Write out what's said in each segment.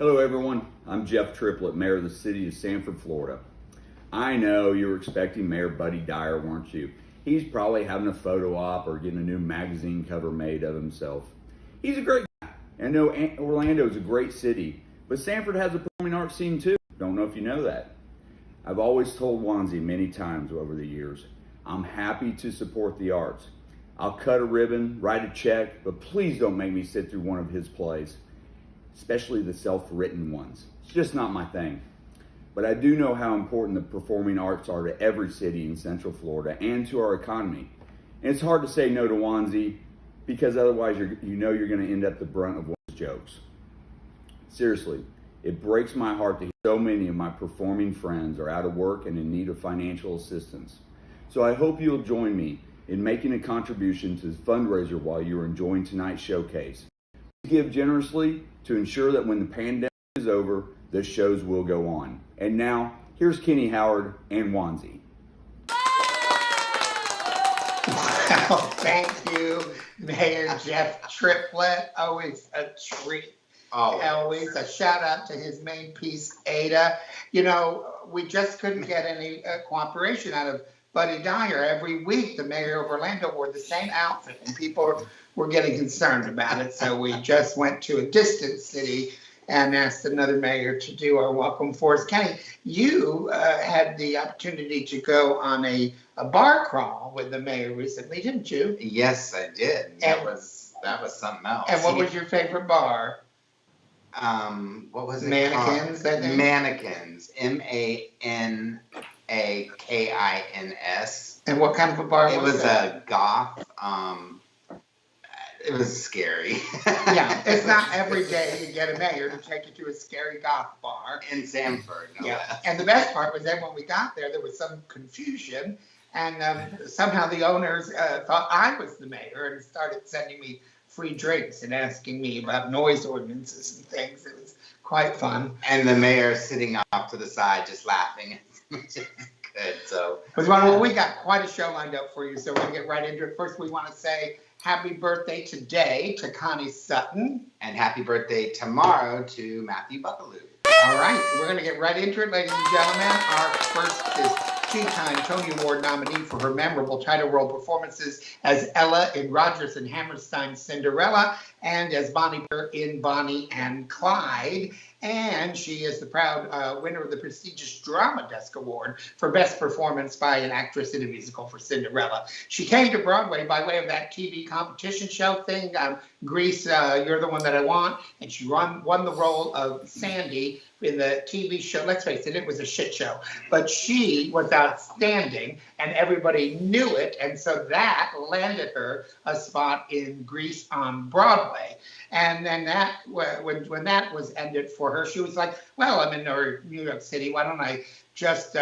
Hello everyone, I'm Jeff Triplett, Mayor of the City of Sanford, Florida. I know you were expecting Mayor Buddy Dyer, weren't you? He's probably having a photo op or getting a new magazine cover made of himself. He's a great guy. I know Orlando is a great city, but Sanford has a performing arts scene too. Don't know if you know that. I've always told Wanzie many times over the years, I'm happy to support the arts. I'll cut a ribbon, write a check, but please don't make me sit through one of his plays, especially the self-written ones. It's just not my thing. But I do know how important the performing arts are to every city in Central Florida and to our economy. And it's hard to say no to Wanzie because otherwise you're going to end up the brunt of one's jokes. Seriously, it breaks my heart to hear so many of my performing friends are out of work and in need of financial assistance. So I hope you'll join me in making a contribution to the fundraiser while you're enjoying tonight's showcase. Give generously to ensure that when the pandemic is over, the shows will go on. And now, here's Kenny Howard and Wanzie. Well, thank you, Mayor Jeff Triplett. Always a treat. Always a shout out to his main piece, Ada. You know, we just couldn't get any cooperation out of Buddy Dyer. Every week, the mayor of Orlando wore the same outfit, and people were getting concerned about it. So we just went to a distant city and asked another mayor to do our welcome for us. Kenny, you had the opportunity to go on a bar crawl with the mayor recently, didn't you? Yes, I did. That was something else. And what was your favorite bar? What was it Mannequins, called? I think? Mannequins. MANAKINS. And what kind of a bar was it? Was that? a goth. It was scary. Yeah, it's not every day you get a mayor to take you to a scary goth bar. In Sanford, no less. And the best part was then when we got there was some confusion, and somehow the owners thought I was the mayor and started sending me free drinks and asking me about noise ordinances and things. It was quite fun. And the mayor sitting off to the side just laughing. Which is good. So. Well, we got quite a show lined up for you, so we're going to get right into it. First, we want to say happy birthday today to Connie Sutton. And happy birthday tomorrow to Matthew Buckaloo. All right, we're going to get right into it, ladies and gentlemen. Our first is two-time Tony Award nominee for her memorable title role performances as Ella in Rodgers and Hammerstein's Cinderella and as Bonnie in Bonnie and Clyde. And she is the proud winner of the prestigious Drama Desk Award for Best Performance by an Actress in a Musical for Cinderella. She came to Broadway by way of that TV competition show thing, Grease, You're the One That I Want, and she won the role of Sandy in the TV show. Let's face it, it was a shit show. But she was outstanding, and everybody knew it, and so that landed her a spot in Grease on Broadway. And then that, when that was ended for her, she was like, well, I'm in New York City. Why don't I just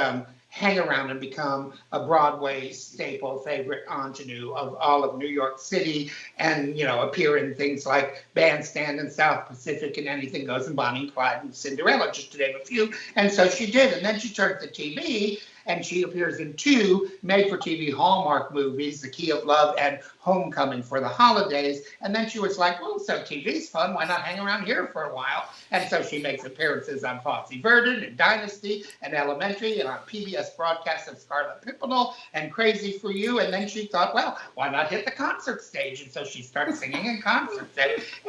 hang around and become a Broadway staple favorite ingenue of all of New York City and, you know, appear in things like Bandstand and South Pacific and Anything Goes and Bonnie and Clyde and Cinderella, just to name a few. And so she did. And then she turned to TV and she appears in two made-for-TV Hallmark movies, The Key of Love and Homecoming for the Holidays. And then she was like, well, so TV's fun. Why not hang around here for a while? And so she makes appearances on Fosse Verdon and Dynasty and Elementary and on PBS broadcasts of Scarlet Pimpernel and Crazy for You. And then she thought, well, why not hit the concert stage? And so she started singing in concerts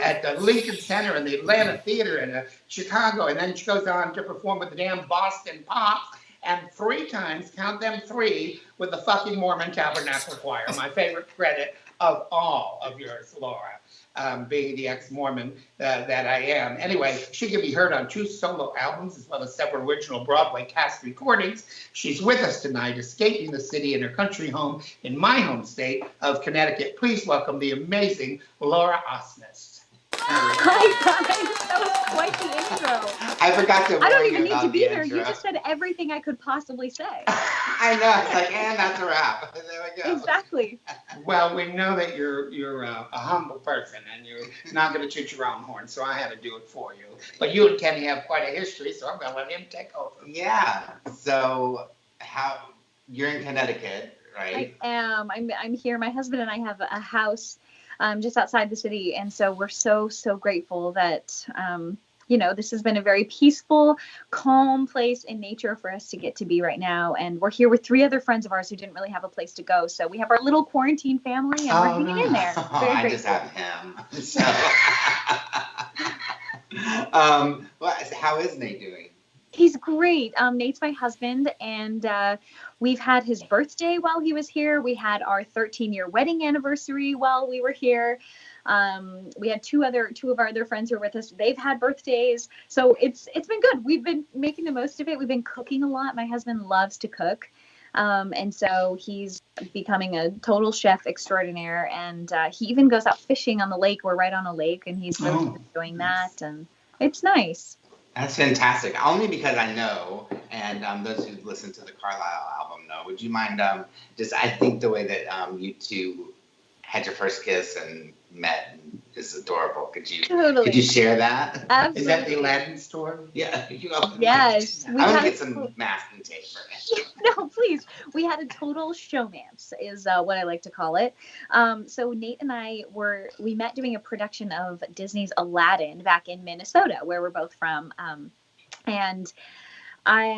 at the Lincoln Center and the Atlanta Theater and Chicago. And then she goes on to perform with the damn Boston Pops. And 3 times, count them 3, with the fucking Mormon Tabernacle Choir, my favorite credit of all of yours, Laura, being the ex-Mormon that I am. Anyway, she can be heard on 2 solo albums as well as several original Broadway cast recordings. She's with us tonight, escaping the city in her country home in my home state of Connecticut. Please welcome the amazing Laura Osnes. Hi guys, that was quite the intro. I forgot to. I don't even need to be there. You just said everything I could possibly say. I know. It's like, and that's a wrap. There we go. Exactly. Well, we know that you're a humble person and you're not going to toot your own horn, so I had to do it for you. But you and Kenny have quite a history, so I'm going to let him take over. Yeah. So you're in Connecticut, right? I am. I'm here. My husband and I have a house just outside the city, and so we're so grateful that this has been a very peaceful, calm place in nature for us to get to be right now. And we're here with 3 other friends of ours who didn't really have a place to go. So we have our little quarantine family, and we're hanging in there. Very I grateful. just have him. So, well, how is Nate doing? He's great. Nate's my husband, and we've had his birthday while he was here. We had our 13-year wedding anniversary while we were here. We had two of our other friends who are with us. They've had birthdays, so it's been good. We've been making the most of it. We've been cooking a lot. My husband loves to cook, and so he's becoming a total chef extraordinaire. And he even goes out fishing on the lake. We're right on a lake, and he's really enjoying that, and it's nice. That's fantastic. Only because I know, and those who listen to the Carlisle album know. Would you mind I think the way that you two had your first kiss and met is adorable. Could you share that? Absolutely. Is that the Aladdin story? Yeah. Yes. I'm going to get some masking tape for it. No, please. We had a total showmance is what I like to call it. So Nate and I we met doing a production of Disney's Aladdin back in Minnesota, where we're both from. And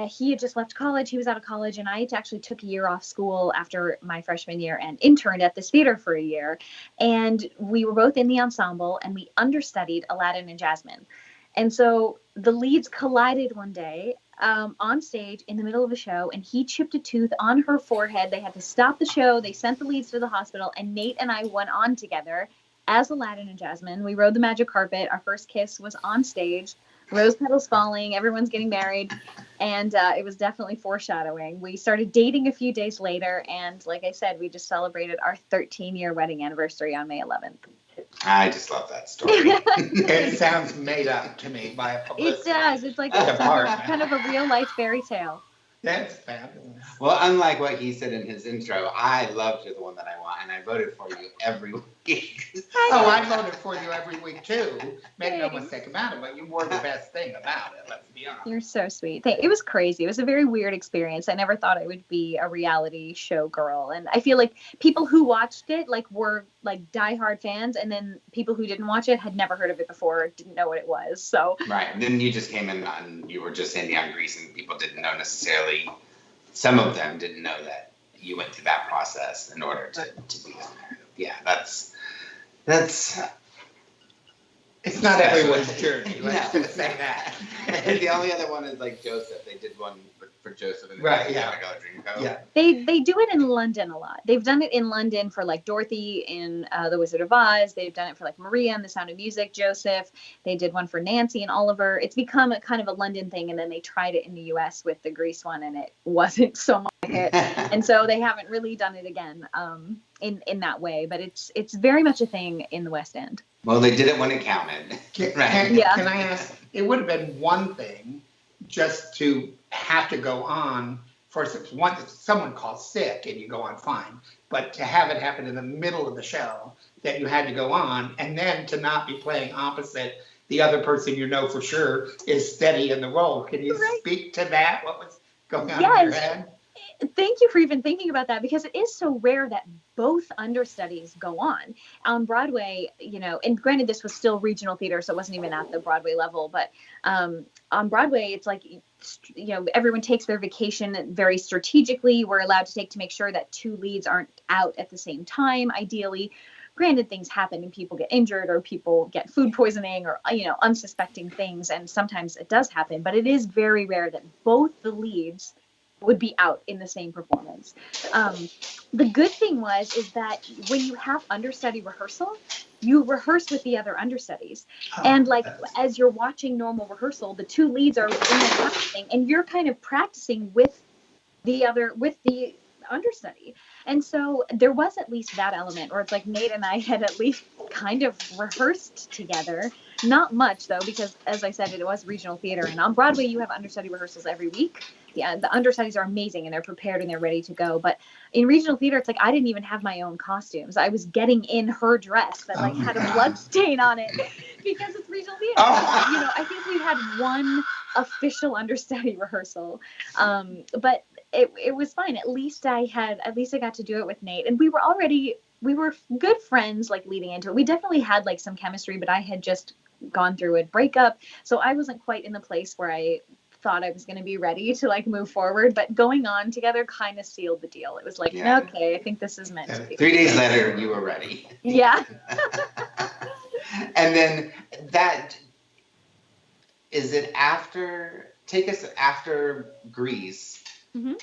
he had just left college. He was out of college, and I actually took a year off school after my freshman year and interned at this theater for a year. And we were both in the ensemble, and we understudied Aladdin and Jasmine. And so the leads collided one day on stage in the middle of a show, and he chipped a tooth on her forehead. They had to stop the show. They sent the leads to the hospital, and Nate and I went on together as Aladdin and Jasmine. We rode the magic carpet. Our first kiss was on stage. Rose petals falling, everyone's getting married, and it was definitely foreshadowing. We started dating a few days later, and like I said, we just celebrated our 13-year wedding anniversary on May 11th. I just love that story. It sounds made up to me by a publicist. It does. It's like kind of a real-life fairy tale. That's fabulous. Well, unlike what he said in his intro, I loved You're the One That I Want, and I voted for you every week. Oh, I voted for you every week, too. Make no mistake about it, but you were the best thing about it, let's be honest. You're so sweet. It was crazy. It was a very weird experience. I never thought I would be a reality show girl. And I feel like people who watched it were diehard fans, and then people who didn't watch it had never heard of it before, didn't know what it was. So right. And then you just came in and you were just Sandy on Grease, and people didn't know necessarily. Some of them didn't know that you went through that process in order to be on there. Yeah, that's. It's not everyone's journey. Let's just say that. The only other one is Joseph. They did one for Joseph and right. Yeah. Yeah. They do it in London a lot. They've done it in London for Dorothy in The Wizard of Oz. They've done it for Maria in The Sound of Music, Joseph. They did one for Nancy and Oliver. It's become a kind of a London thing, and then they tried it in the U.S. with the Grease one, and it wasn't so much a hit. And so they haven't really done it again in that way. But it's very much a thing in the West End. Well, they did it when it counted. Can I ask? It would have been one thing just to have to go on for someone calls sick and you go on fine, but to have it happen in the middle of the show that you had to go on, and then to not be playing opposite the other person for sure is steady in the role. Can you speak to that? What was going on in your head? Thank you for even thinking about that, because it is so rare that both understudies go on Broadway, and granted this was still regional theater, so it wasn't even at the Broadway level, but on Broadway, it's everyone takes their vacation very strategically. We're allowed to take to make sure that 2 leads aren't out at the same time, ideally. Granted, things happen and people get injured or people get food poisoning or, unsuspecting things. And sometimes it does happen, but it is very rare that both the leads would be out in the same performance. The good thing is that when you have understudy rehearsal, you rehearse with the other understudies. And as you're watching normal rehearsal, the 2 leads are in there practicing, and you're kind of practicing with the understudy. And so there was at least that element, or it's Nate and I had at least kind of rehearsed together. Not much though, because as I said, it was regional theater, and on Broadway you have understudy rehearsals every week. Yeah, the understudies are amazing and they're prepared and they're ready to go. But in regional theater, it's I didn't even have my own costumes. I was getting in her dress that had a blood stain on it because it's regional theater. I think we had one official understudy rehearsal, but it was fine. At least I got to do it with Nate, and we were good friends leading into it. We definitely had some chemistry, but I had just gone through a breakup. So I wasn't quite in the place where I thought I was going to be ready to like move forward, but going on together kind of sealed the deal. It was like, okay, I think this is meant to be. 3 days later, you were ready. Yeah. And then that, is it take us after Greece. Mm-hmm.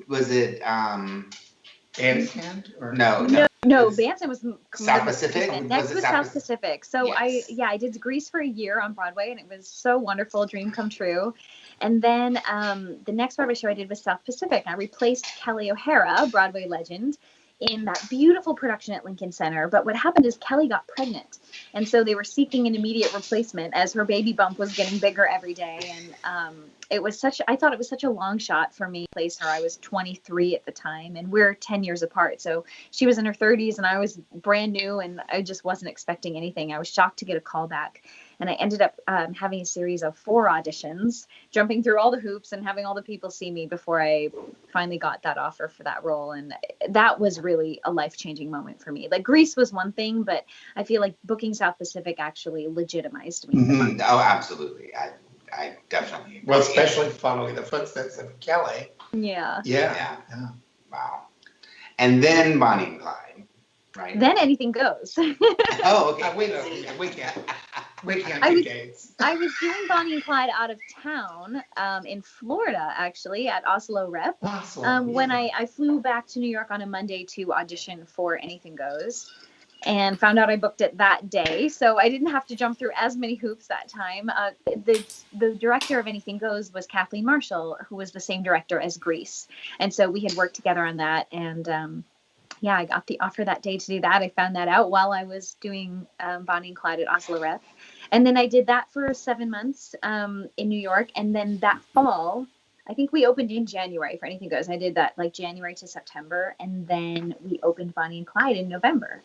Was it, Bandstand? Or? No, Bandstand was South Pacific. Next was South Pacific. So yes. I did Grease for a year on Broadway, and it was so wonderful, dream come true. And then the next Broadway show I did was South Pacific. I replaced Kelly O'Hara, Broadway legend, in that beautiful production at Lincoln Center. But what happened is Kelly got pregnant, and so they were seeking an immediate replacement as her baby bump was getting bigger every day. And I thought it was such a long shot for me to place her. I was 23 at the time, and we're 10 years apart. So she was in her 30s and I was brand new, and I just wasn't expecting anything. I was shocked to get a call back. And I ended up having a series of 4 auditions, jumping through all the hoops and having all the people see me before I finally got that offer for that role. And that was really a life-changing moment for me. Like Grease was one thing, but I feel like booking South Pacific actually legitimized me. Mm-hmm. Oh, absolutely. I definitely agree. Well, especially following the footsteps of Kelly. Yeah. Wow. And then Bonnie and Clyde, right? Then Anything Goes. Oh, okay. We can't do dates. I was doing Bonnie and Clyde out of town in Florida, actually, at Oslo Rep. When I flew back to New York on a Monday to audition for Anything Goes, and found out I booked it that day. So I didn't have to jump through as many hoops that time. The director of Anything Goes was Kathleen Marshall, who was the same director as Grease. And so we had worked together on that. And I got the offer that day to do that. I found that out while I was doing Bonnie and Clyde at Oslo Rep. And then I did that for 7 months in New York. And then that fall, I think we opened in January for Anything Goes. I did that like January to September. And then we opened Bonnie and Clyde in November.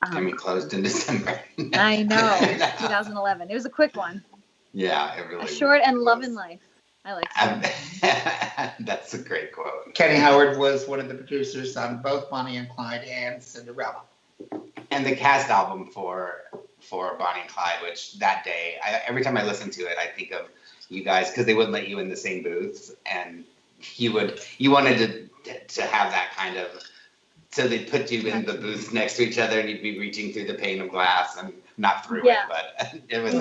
And we closed in December. I know, 2011. It was a quick one. Yeah, it really was. Short and was. love in life. I like that. That's a great quote. Kenny Howard was one of the producers on both Bonnie and Clyde and Cinderella. And the cast album for Bonnie and Clyde, which that day, every time I listen to it, I think of you guys, because they wouldn't let you in the same booth, and you wanted to have that kind of. So they'd put you in the booths next to each other, and you'd be reaching through the pane of glass, and not through it, but it was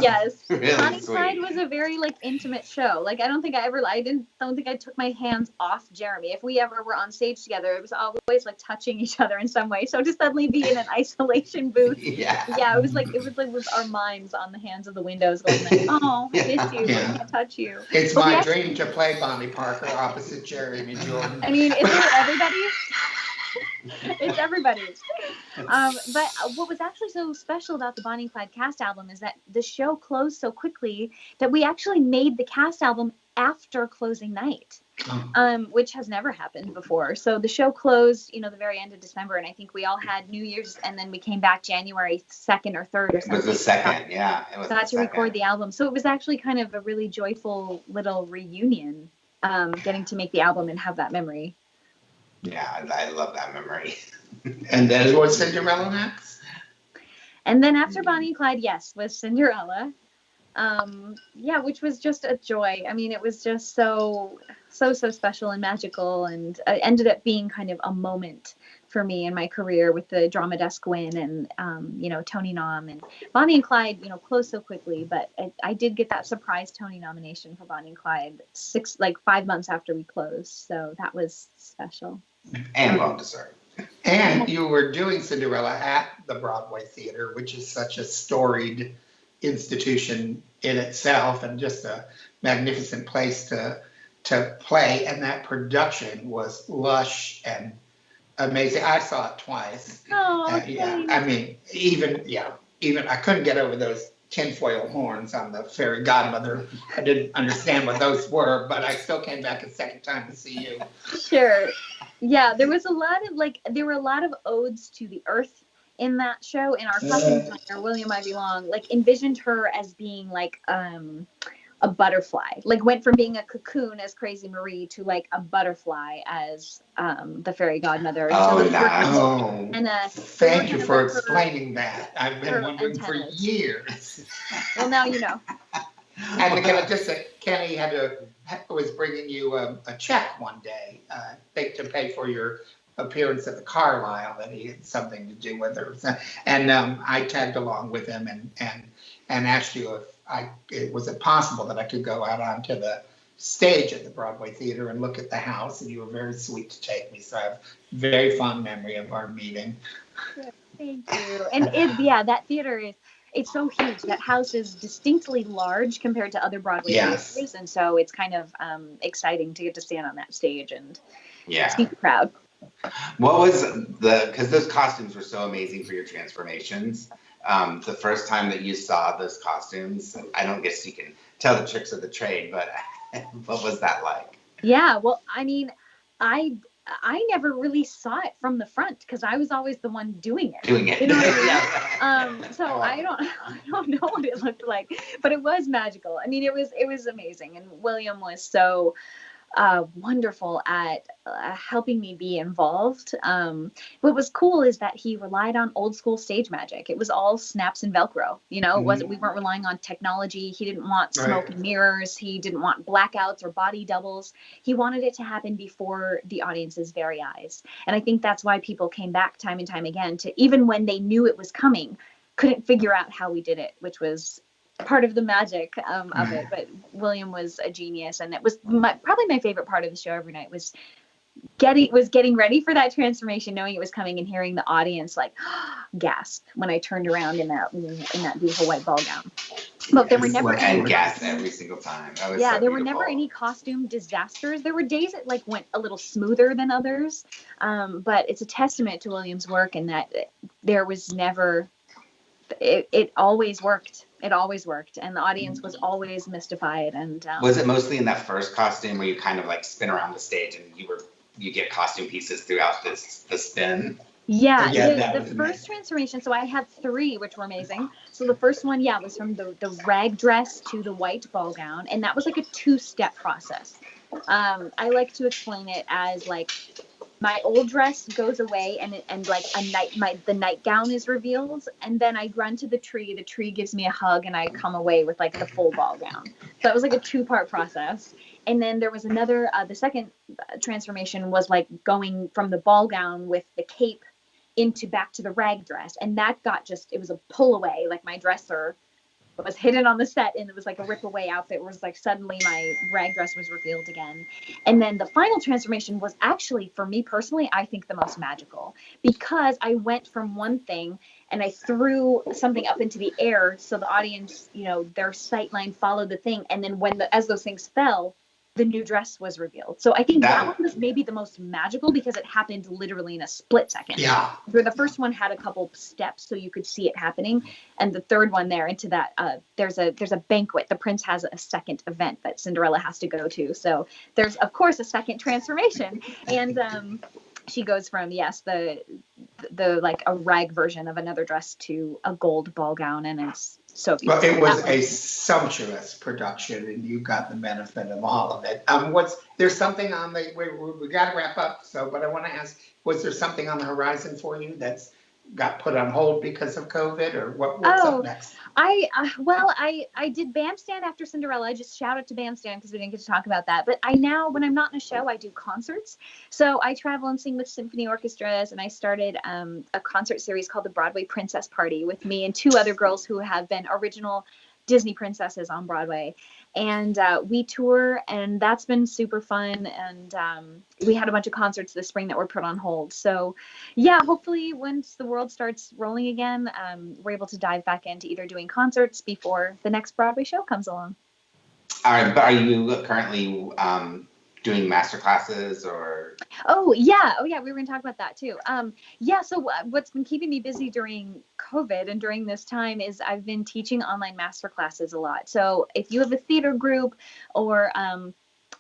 really Bonnie sweet. Clyde was a very like intimate show. Like I don't think I took my hands off Jeremy. If we ever were on stage together, it was always like touching each other in some way. So to suddenly be in an isolation booth, it was like with our minds on the hands of the windows, going like, oh, I miss you, I can't touch you. It's my dream to play Bonnie Parker opposite Jeremy Jordan. I mean, isn't it everybody's? It's everybody's. But what was actually so special about the Bonnie and Clyde cast album is that the show closed so quickly that we actually made the cast album after closing night, which has never happened before. So the show closed, the very end of December, and I think we all had New Year's, and then we came back January 2nd or 3rd or something. It was the 2nd, yeah. It was got to record the album. So it was actually kind of a really joyful little reunion, getting to make the album and have that memory. Yeah, I love that memory. And then was Cinderella next? And then after Bonnie and Clyde, yes, was Cinderella. Which was just a joy. I mean, it was just so special and magical, and it ended up being kind of a moment for me in my career with the Drama Desk win and, Tony nom, and Bonnie and Clyde, closed so quickly, but I did get that surprise Tony nomination for Bonnie and Clyde 5 months after we closed. So that was special. And well deserved. And you were doing Cinderella at the Broadway Theater, which is such a storied institution in itself and just a magnificent place to play. And that production was lush and amazing. I saw it twice. Oh, I mean, even I couldn't get over those tinfoil horns on the fairy godmother. I didn't understand what those were, but I still came back a second time to see you. Sure. Yeah, there were a lot of odes to the earth in that show. And our costume designer, William Ivy Long, envisioned her as being a butterfly, like went from being a cocoon as Crazy Marie to like a butterfly as the fairy godmother. Oh, So nice. Oh, and thank you for explaining that. I've been her wondering for antennas. years. Well, now you know. And again, just that Kenny was bringing you a check one day, to pay for your appearance at the Carlisle, that he had something to do with her. And I tagged along with him and asked you if was it possible that I could go out onto the stage at the Broadway Theater and look at the house, and you were very sweet to take me. So I have very fond memory of our meeting. Thank you. And that theater it's so huge. That house is distinctly large compared to other Broadway Yes. theaters, and so it's kind of exciting to get to stand on that stage and Yeah. super proud. What was because those costumes were so amazing for your transformations. The first time that you saw those costumes, I don't guess you can tell the tricks of the trade, but what was that like? Yeah, well, I mean, I never really saw it from the front because I was always the one doing it. You know what I mean? So I don't know what it looked like, but it was magical. I mean, it was amazing, and William was so wonderful at helping me be involved. What was cool is that he relied on old school stage magic. It was all snaps and Velcro. You know, we weren't relying on technology. He didn't want smoke and mirrors. He didn't want blackouts or body doubles. He wanted it to happen before the audience's very eyes. And I think that's why people came back time and time again to, even when they knew it was coming, couldn't figure out how we did it, which was part of the magic of it. But William was a genius, and it was probably my favorite part of the show every night was getting ready for that transformation, knowing it was coming, and hearing the audience like gasp when I turned around in that beautiful white ball gown. But there were never and gasp every single time. There were never any costume disasters. There were days it like went a little smoother than others, but it's a testament to William's work, and that there was never. It always worked. It always worked, and the audience was always mystified. And was it mostly in that first costume where you kind of like spin around the stage and you get costume pieces throughout the spin? Yeah, the first transformation. So I had 3, which were amazing. So the first one, was from the rag dress to the white ball gown, and that was like a 2-step process. I like to explain it as like, my old dress goes away and like the nightgown is revealed, and then I run to the tree. The tree gives me a hug, and I come away with like the full ball gown. So that was like a 2-part process. And then there was another. The second transformation was like going from the ball gown with the cape back to the rag dress, and that it was a pull away. Like my dresser was hidden on the set, and it was like a rip away outfit. It was like suddenly my rag dress was revealed again. And then the final transformation was actually, for me personally, I think the most magical, because I went from one thing and I threw something up into the air so the audience, their sight line followed the thing, and then as those things fell, the new dress was revealed. So I think that one was maybe the most magical because it happened literally in a split second. Yeah. Where the first one had a couple steps so you could see it happening, and the third one there into that there's a banquet. The prince has a second event that Cinderella has to go to. So there's of course a second transformation, and she goes from the like a rag version of another dress to a gold ball gown, and it's so beautiful. Well, it was a sumptuous production, and you got the benefit of all of it. There's something on we got to wrap up. But I want to ask, was there something on the horizon for you that's got put on hold because of COVID, or what's up next? I did Bandstand after Cinderella. I just shout out to Bandstand because we didn't get to talk about that. But when I'm not in a show, I do concerts. So I travel and sing with symphony orchestras, and I started a concert series called the Broadway Princess Party with me and 2 other girls who have been original Disney princesses on Broadway. And we tour, and that's been super fun. And we had a bunch of concerts this spring that were put on hold. So hopefully once the world starts rolling again, we're able to dive back into either doing concerts before the next Broadway show comes along. All right, but are you currently doing master classes or? Oh yeah, we were going to talk about that too. So what's been keeping me busy during COVID and during this time is I've been teaching online master classes a lot. So if you have a theater group or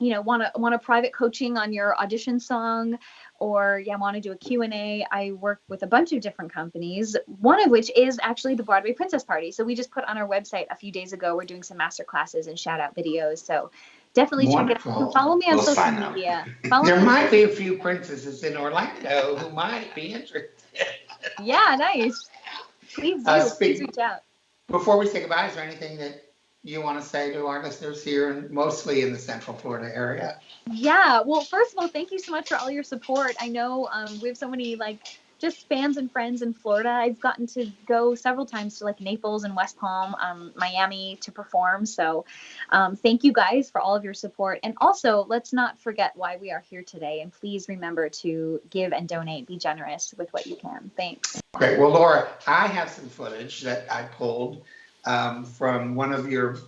want a private coaching on your audition song, or want to do a Q&A, I work with a bunch of different companies, one of which is actually the Broadway Princess Party. So we just put on our website a few days ago, we're doing some master classes and shout out videos. So definitely check it out. Follow me on social media. There might be a few princesses in Orlando who might be interested. Yeah, nice. Please do. Please reach out. Before we say goodbye, is there anything that you want to say to our listeners here, and mostly in the Central Florida area? Yeah, well, first of all, thank you so much for all your support. I know we have so many just fans and friends in Florida. I've gotten to go several times to Naples and West Palm, Miami to perform. So thank you guys for all of your support. And also, let's not forget why we are here today. And please remember to give and donate. Be generous with what you can. Thanks. Great. Well, Laura, I have some footage that I pulled from one of your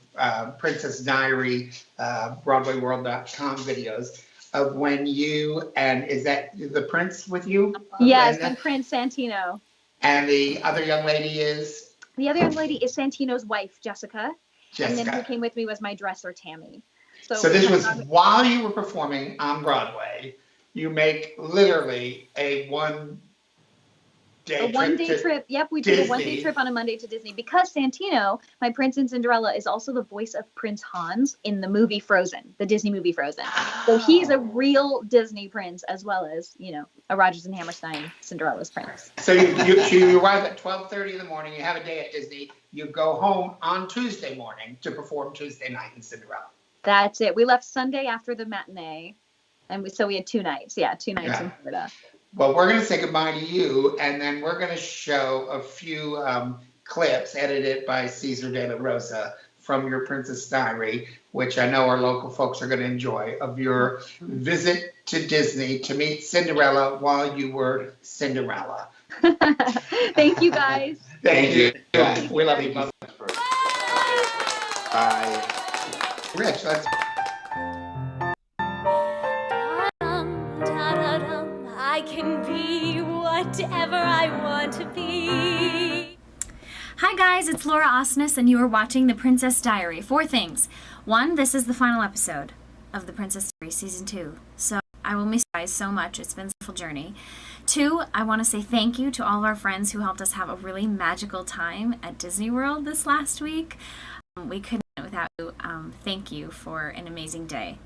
Princess Diary BroadwayWorld.com videos of when you, and is that the prince with you? Yes, and Prince Santino. And the other young lady is? The other young lady is Santino's wife, Jessica. Jessica. And then who came with me was my dresser, Tammy. So this was while you were performing on Broadway. You make literally a one-day trip. Yep, we took a one-day trip on a Monday to Disney because Santino, my Prince in Cinderella, is also the voice of Prince Hans in the movie Frozen, the Disney movie Frozen. So he's a real Disney prince as well as, a Rodgers and Hammerstein Cinderella's prince. So you arrive at 12:30 in the morning, you have a day at Disney, you go home on Tuesday morning to perform Tuesday night in Cinderella. That's it. We left Sunday after the matinee, and so we had 2 nights. Yeah, 2 nights in Florida. Well, we're going to say goodbye to you, and then we're going to show a few clips edited by Cesar de la Rosa from your Princess Diary, which I know our local folks are going to enjoy, of your visit to Disney to meet Cinderella while you were Cinderella. Thank you, guys. Thank you. We love you. Bye. Rich, let's... I can be whatever I want to be. Hi guys, it's Laura Osnes and you are watching The Princess Diary. 4 things. 1, this is the final episode of The Princess Diary Season 2. So I will miss you guys so much. It's been a wonderful journey. 2, I want to say thank you to all of our friends who helped us have a really magical time at Disney World this last week. We couldn't do it without you. Thank you for an amazing day.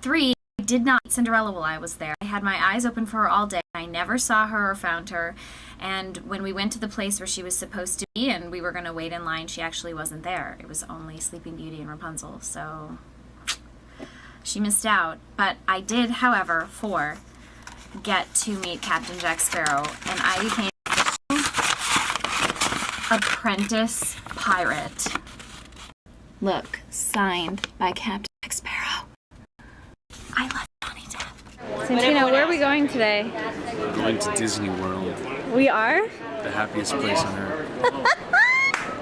3, I did not meet Cinderella while I was there. I had my eyes open for her all day. I never saw her or found her. And when we went to the place where she was supposed to be and we were going to wait in line, she actually wasn't there. It was only Sleeping Beauty and Rapunzel. So she missed out. But I did, however, 4, get to meet Captain Jack Sparrow. And I became apprentice pirate. Look, signed by Captain Jack Sparrow. I love Johnny Depp. Santino, where are we going today? We're going to Disney World. We are? The happiest place on earth.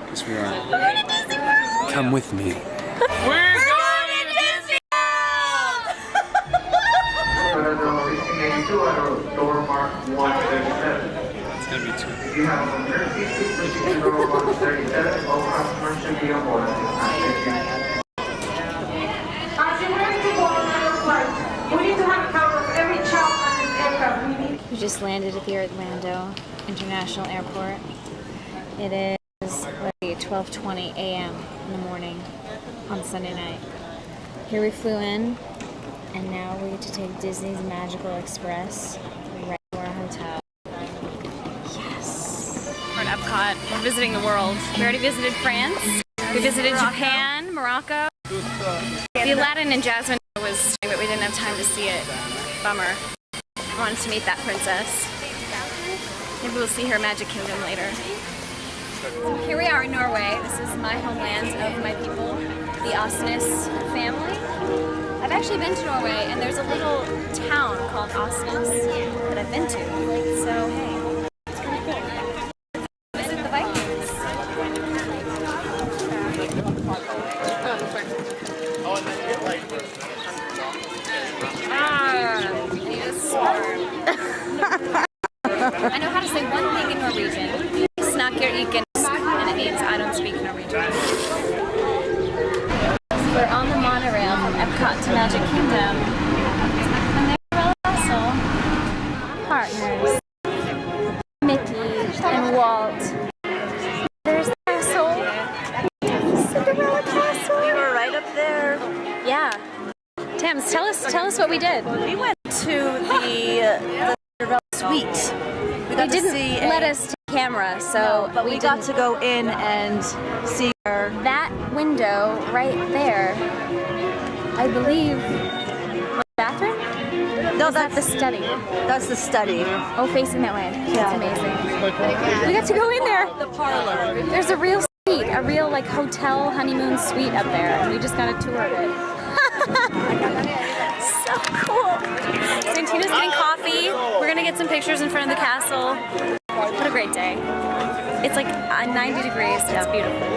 Yes, we are. We're going to Disney World! Come with me. We're going to Disney World! It's going to be 2. If you have an emergency seat, which is row 137, all customers should be on board. Thank you. We need to have cover of every child on this aircraft. We just landed at the Orlando International Airport. It is 12:20 a.m. in the morning on Sunday night. Here we flew in, and now we get to take Disney's Magical Express right to our hotel. Yes! We're at Epcot. We're visiting the world. We already visited France. We visited Japan, Morocco. The Aladdin and Jasmine was, but we didn't have time to see it. Bummer. I wanted to meet that princess. Maybe we'll see her Magic Kingdom later. So here we are in Norway. This is my homeland of my people, the Osnes family. I've actually been to Norway, and there's a little town called Osnes that I've been to. So hey, it's pretty cool. Visit the Vikings. I know how to say one thing in Norwegian. Snakker ikke, and it means I don't speak Norwegian. We're on the monorail from Epcot to Magic Kingdom, Tell us what we did. We went to the Cinderella suite. They didn't let us take camera, so but we got to go in and see her. That window right there, I believe, was the bathroom? No, that's the study. That's the study. Oh, facing that way. Yeah. That's amazing. We got to go in there. The parlor. There's a real suite, a real like hotel honeymoon suite up there, and we just got a tour of it. So cool. Santina's getting coffee. We're gonna get some pictures in front of the castle. What a great day. It's like 90 degrees. It's beautiful.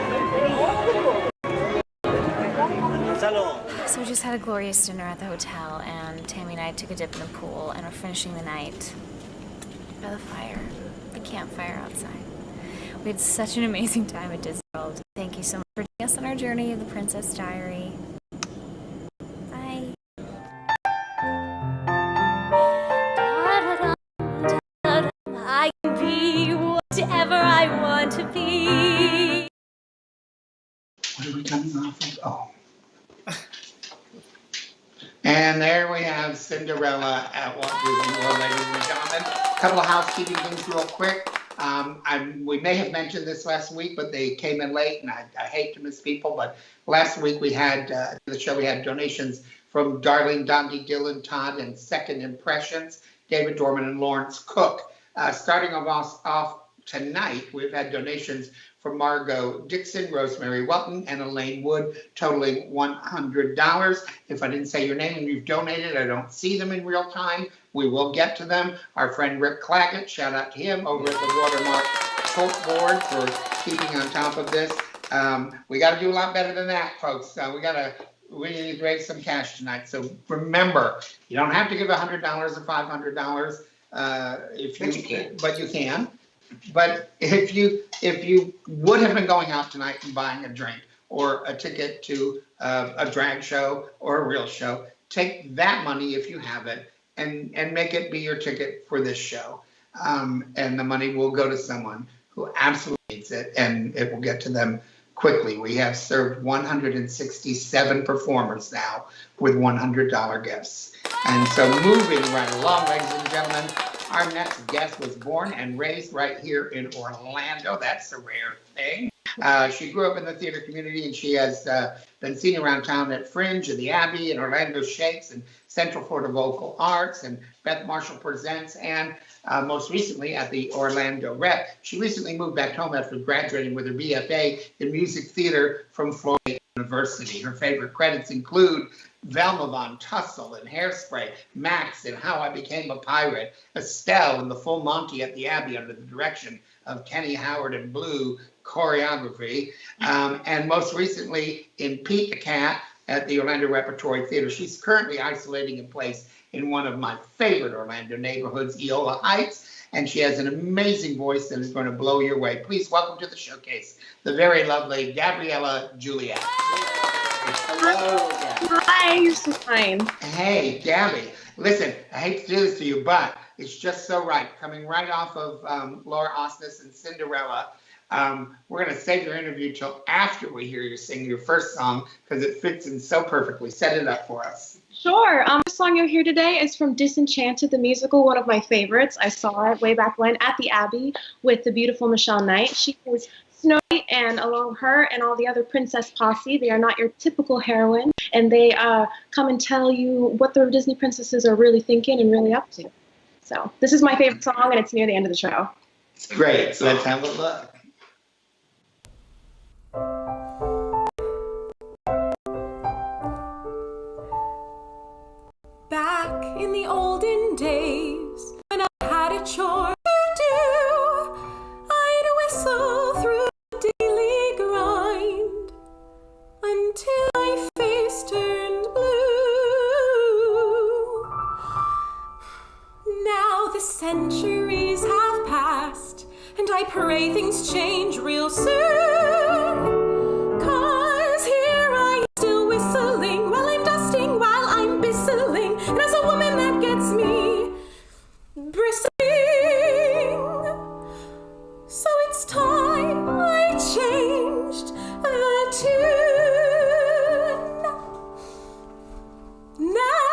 So we just had a glorious dinner at the hotel, and Tammy and I took a dip in the pool, and we're finishing the night by the fire, the campfire outside. We had such an amazing time at Disney World. Thank you so much for taking us on our journey of the Princess Diary. Bye. I can be whatever I want to be. What are we coming off of? Oh. And there we have Cinderella at Walt Disney World, ladies and gentlemen. A couple of housekeeping things real quick. We may have mentioned this last week, but they came in late, and I hate to miss people, but last week we had, the show, we had donations from Darlene, Dondi, Dylan, Todd, and Second Impressions, David Dorman, and Lawrence Cook. Starting off tonight, we've had donations from Margot Dixon, Rosemary Welton, and Elaine Wood, totaling $100. If I didn't say your name and you've donated, I don't see them in real time. We will get to them. Our friend Rick Claggett, shout out to him over at the Watermark Tote Board for keeping on top of this. We got to do a lot better than that, folks. We need to raise some cash tonight. So remember, you don't have to give $100 or $500 but you can. But if you would have been going out tonight and buying a drink or a ticket to a drag show or a real show, take that money if you have it and make it be your ticket for this show. And the money will go to someone who absolutely needs it, and it will get to them quickly. We have served 167 performers now with $100 gifts. And so moving right along, ladies and gentlemen, our next guest was born and raised right here in Orlando. That's a rare thing. She grew up in the theater community, and she has been seen around town at Fringe and the Abbey and Orlando Shakes and Central Florida Vocal Arts and Beth Marshall Presents, and most recently at the Orlando Rep. She recently moved back home after graduating with her BFA in music theater from Florida University. Her favorite credits include Velma Von Tussle and Hairspray, Max and How I Became a Pirate, Estelle and The Full Monty at the Abbey under the direction of Kenny Howard and Blue choreography, and most recently in Pete the Cat at the Orlando Repertory Theater. She's currently isolating in place in one of my favorite Orlando neighborhoods, Eola Heights, and she has an amazing voice that is going to blow your way. Please welcome to the showcase the very lovely Gabriella Juliet. Hello, Gabby. Hi, you're so fine. Hey, Gabby. Listen, I hate to do this to you, but it's just so right. Coming right off of Laura Osnes and Cinderella, we're going to save your interview till after we hear you sing your first song because it fits in so perfectly. Set it up for us. Sure. The song you'll hear today is from Disenchanted, the musical, one of my favorites. I saw it way back when at the Abbey with the beautiful Michelle Knight. She was Snow White, and along her and all the other princess posse, they are not your typical heroine, and they come and tell you what the Disney princesses are really thinking and really up to. So this is my favorite song, and it's near the end of the show. Great. So let's have a look. Back in the olden days, when I had a chore to do, I'd whistle through the daily grind until my face turned blue. Now the centuries have passed, and I pray things change real soon. 'Cause here I am still whistling while I'm dusting, while I'm whistling, and as a woman that gets me bristling. So it's time I changed the tune. Now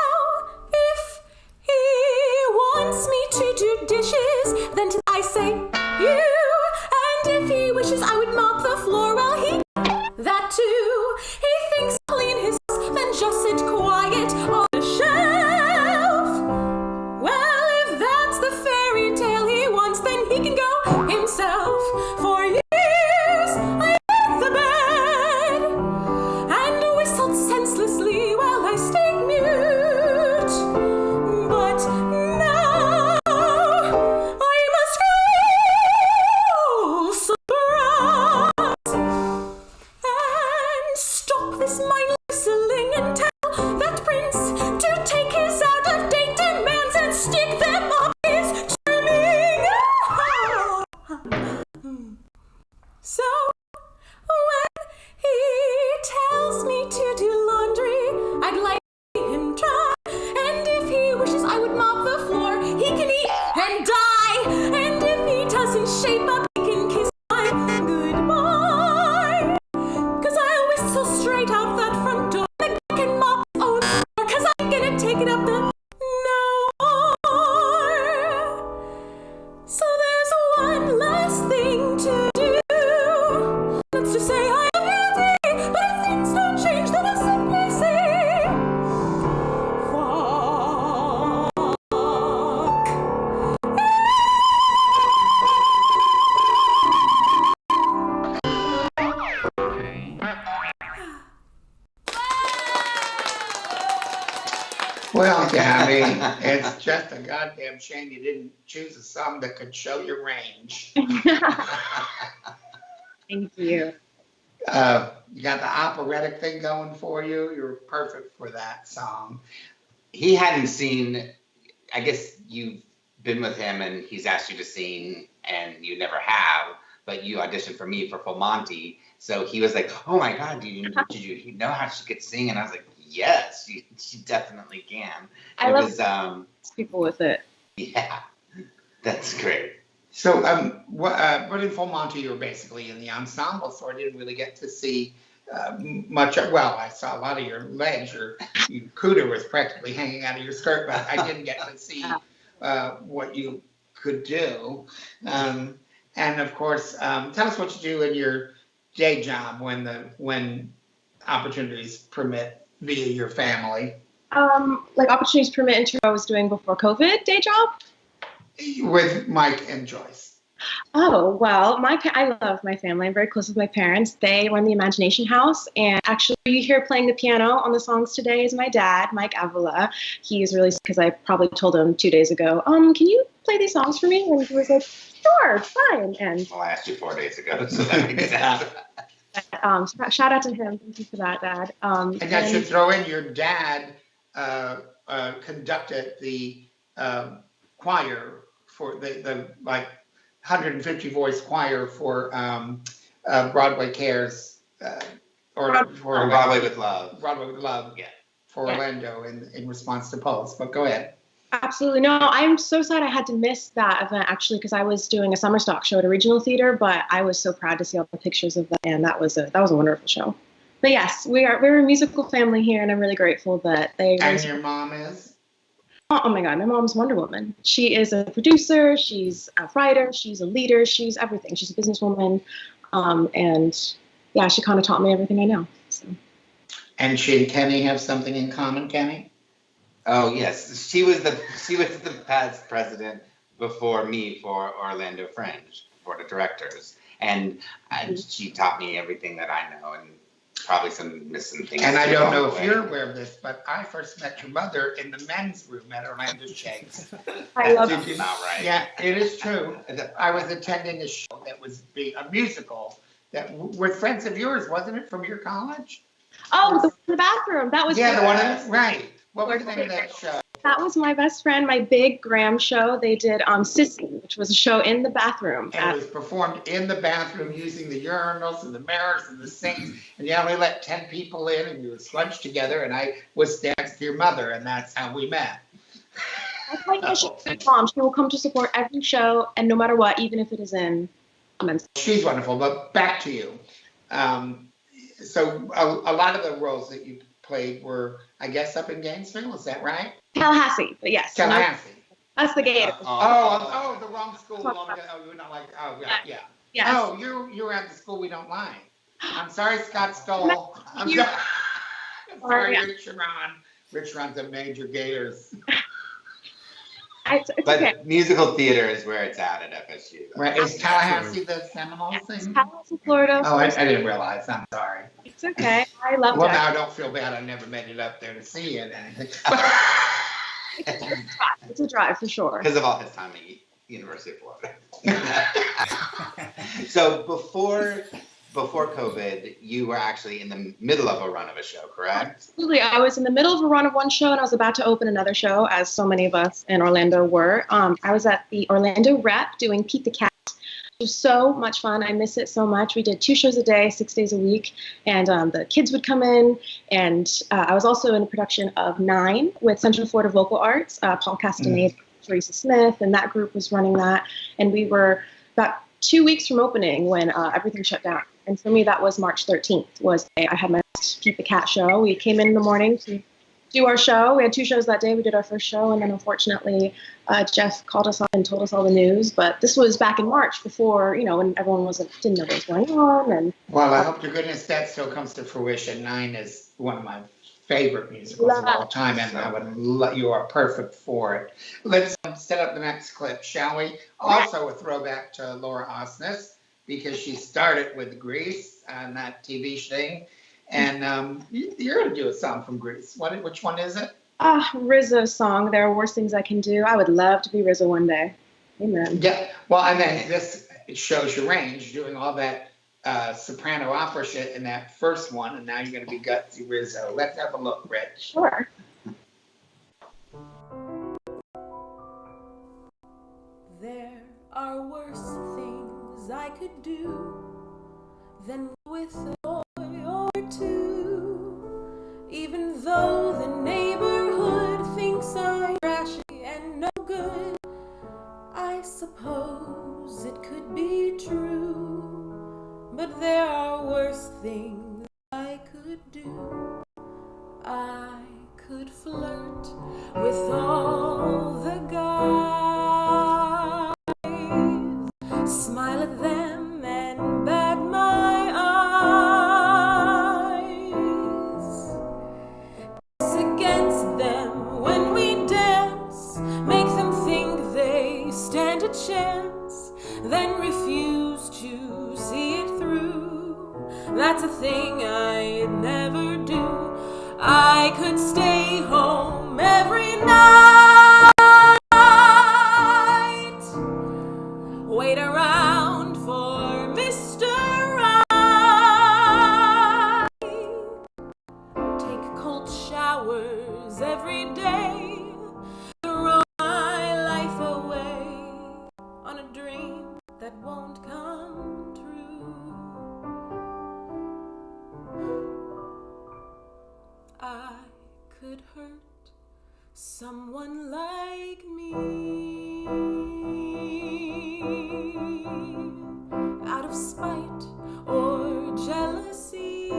It's just a goddamn shame you didn't choose a song that could show your range. Thank you. You got the operatic thing going for you. You're perfect for that song. He hadn't seen, I guess you've been with him and he's asked you to sing and you never have, but you auditioned for me for Full Monty. So he was like, oh my God, did you know how she could sing? And I was like, yes, she definitely can. I love people with it. Yeah, that's great. So, what in Full Monty, you were basically in the ensemble, so I didn't really get to see much. Well, I saw a lot of your legs. Your cooter was practically hanging out of your skirt, but I didn't get to see what you could do. And of course, tell us what you do in your day job when opportunities permit via your family. Like opportunities permit in terms of what I was doing before COVID day job? With Mike and Joyce. Oh, well, I love my family. I'm very close with my parents. They run the Imagination House. And actually, you hear playing the piano on the songs today is my dad, Mike Avila. He is really, because I probably told him 2 days ago, can you play these songs for me? And he was like, sure, fine. And well, I asked you 4 days ago, so that makes sense. Shout out to him. Thank you for that, Dad. And I should throw in your dad conducted the choir for the like 150 voice choir for Broadway Cares for Broadway with Love. Broadway with Love. Yeah. For Orlando in response to Pulse. But go ahead. Absolutely. No, I'm so sad I had to miss that event actually because I was doing a summer stock show at a regional theater, but I was so proud to see all the pictures of that, and that was a wonderful show. But yes, we're a musical family here, and I'm really grateful that they. And your mom is? Oh my God, my mom's Wonder Woman. She is a producer, she's a writer, she's a leader, she's everything. She's a businesswoman, and yeah, she kind of taught me everything I know. So. And she and Kenny have something in common, Kenny? Oh yes, she was the past president before me for Orlando Fringe Board of Directors, and she taught me everything that I know, and probably some missing things. And I don't know if you're aware of this, but I first met your mother in the men's room at Orlando Shakes. I love it. That's not right. Yeah, it is true. I was attending a show that was a musical that with friends of yours, wasn't it, from your college? Oh, the bathroom. That was the one right. What was the name of that show? That was my best friend, my big Graham show. They did Sissy, which was a show in the bathroom. And it was performed in the bathroom using the urinals and the mirrors and the sinks. And you only let 10 people in, and you were slunched together. And I was next to your mother, and that's how we met. That's like she's a good mom. She will come to support every show, and no matter what, even if it is in men's. She's wonderful. But back to you. So a lot of the roles that you played were, I guess, up in Gainesville. Is that right? Tallahassee, but yes. Tallahassee. That's the Gators. Oh, the wrong school. You're not like. Oh, yeah. Yes. Oh, you're at the school we don't like. I'm sorry, Scott Stoll. I'm sorry, Rich Sharon. Rich Sharon's a major Gators. It's but okay. Musical theater is where it's at FSU. Though. Right. Is Tallahassee the Seminoles thing? Tallahassee, Florida. Oh, I didn't realize. I'm sorry. It's okay. I love Well, that. now I don't feel bad. I never made it up there to see it. Anything. It's a drive for sure. Because of all his time at University of Florida. So before COVID, you were actually in the middle of a run of a show, correct? Absolutely. I was in the middle of a run of one show, and I was about to open another show, as so many of us in Orlando were. I was at the Orlando Rep doing Pete the Cat. It was so much fun. I miss it so much. We did 2 shows a day, 6 days a week, and the kids would come in. And I was also in a production of 9 with Central Florida Vocal Arts, Paul Castaneda, Teresa Smith, and that group was running that. And we were about 2 weeks from opening when everything shut down. And for me, that was March 13th. I had my Pete the Cat show. We came in the morning to do our show. We had 2 shows that day. We did our first show, and then unfortunately, Jeff called us up and told us all the news. But this was back in March, before when everyone didn't know what was going on. And well, I hope to goodness that still comes to fruition. 9 is one of my favorite musicals of all time, and you are perfect for it. Let's set up the next clip, shall we? Also a throwback to Laura Osnes, because she started with Grease and that TV thing. And you're going to do a song from Grease. Which one is it? RZA's song, There Are Worse Things I Can Do. I would love to be RZA one day. Amen. Yeah, well, and then this shows your range, doing all that soprano opera shit in that first one, and now you're going to be gutsy Rizzo. Let's have a look, Rich. Sure. There are worse things I could do than with a boy or two, even though the neighborhood thinks I'm trashy and no good. I suppose it could be true, but there are worse things I could do. I could flirt with all the guys, smile at them and bat my eyes, kiss against them when we dance, make them think they stand a chance, then refuse to see it through. That's a thing I'd never do. I could stay home every night, wait around for Mr. Right, take cold showers every day, throw my life away on a dream that won't come true. I could hurt someone like me out of spite or jealousy.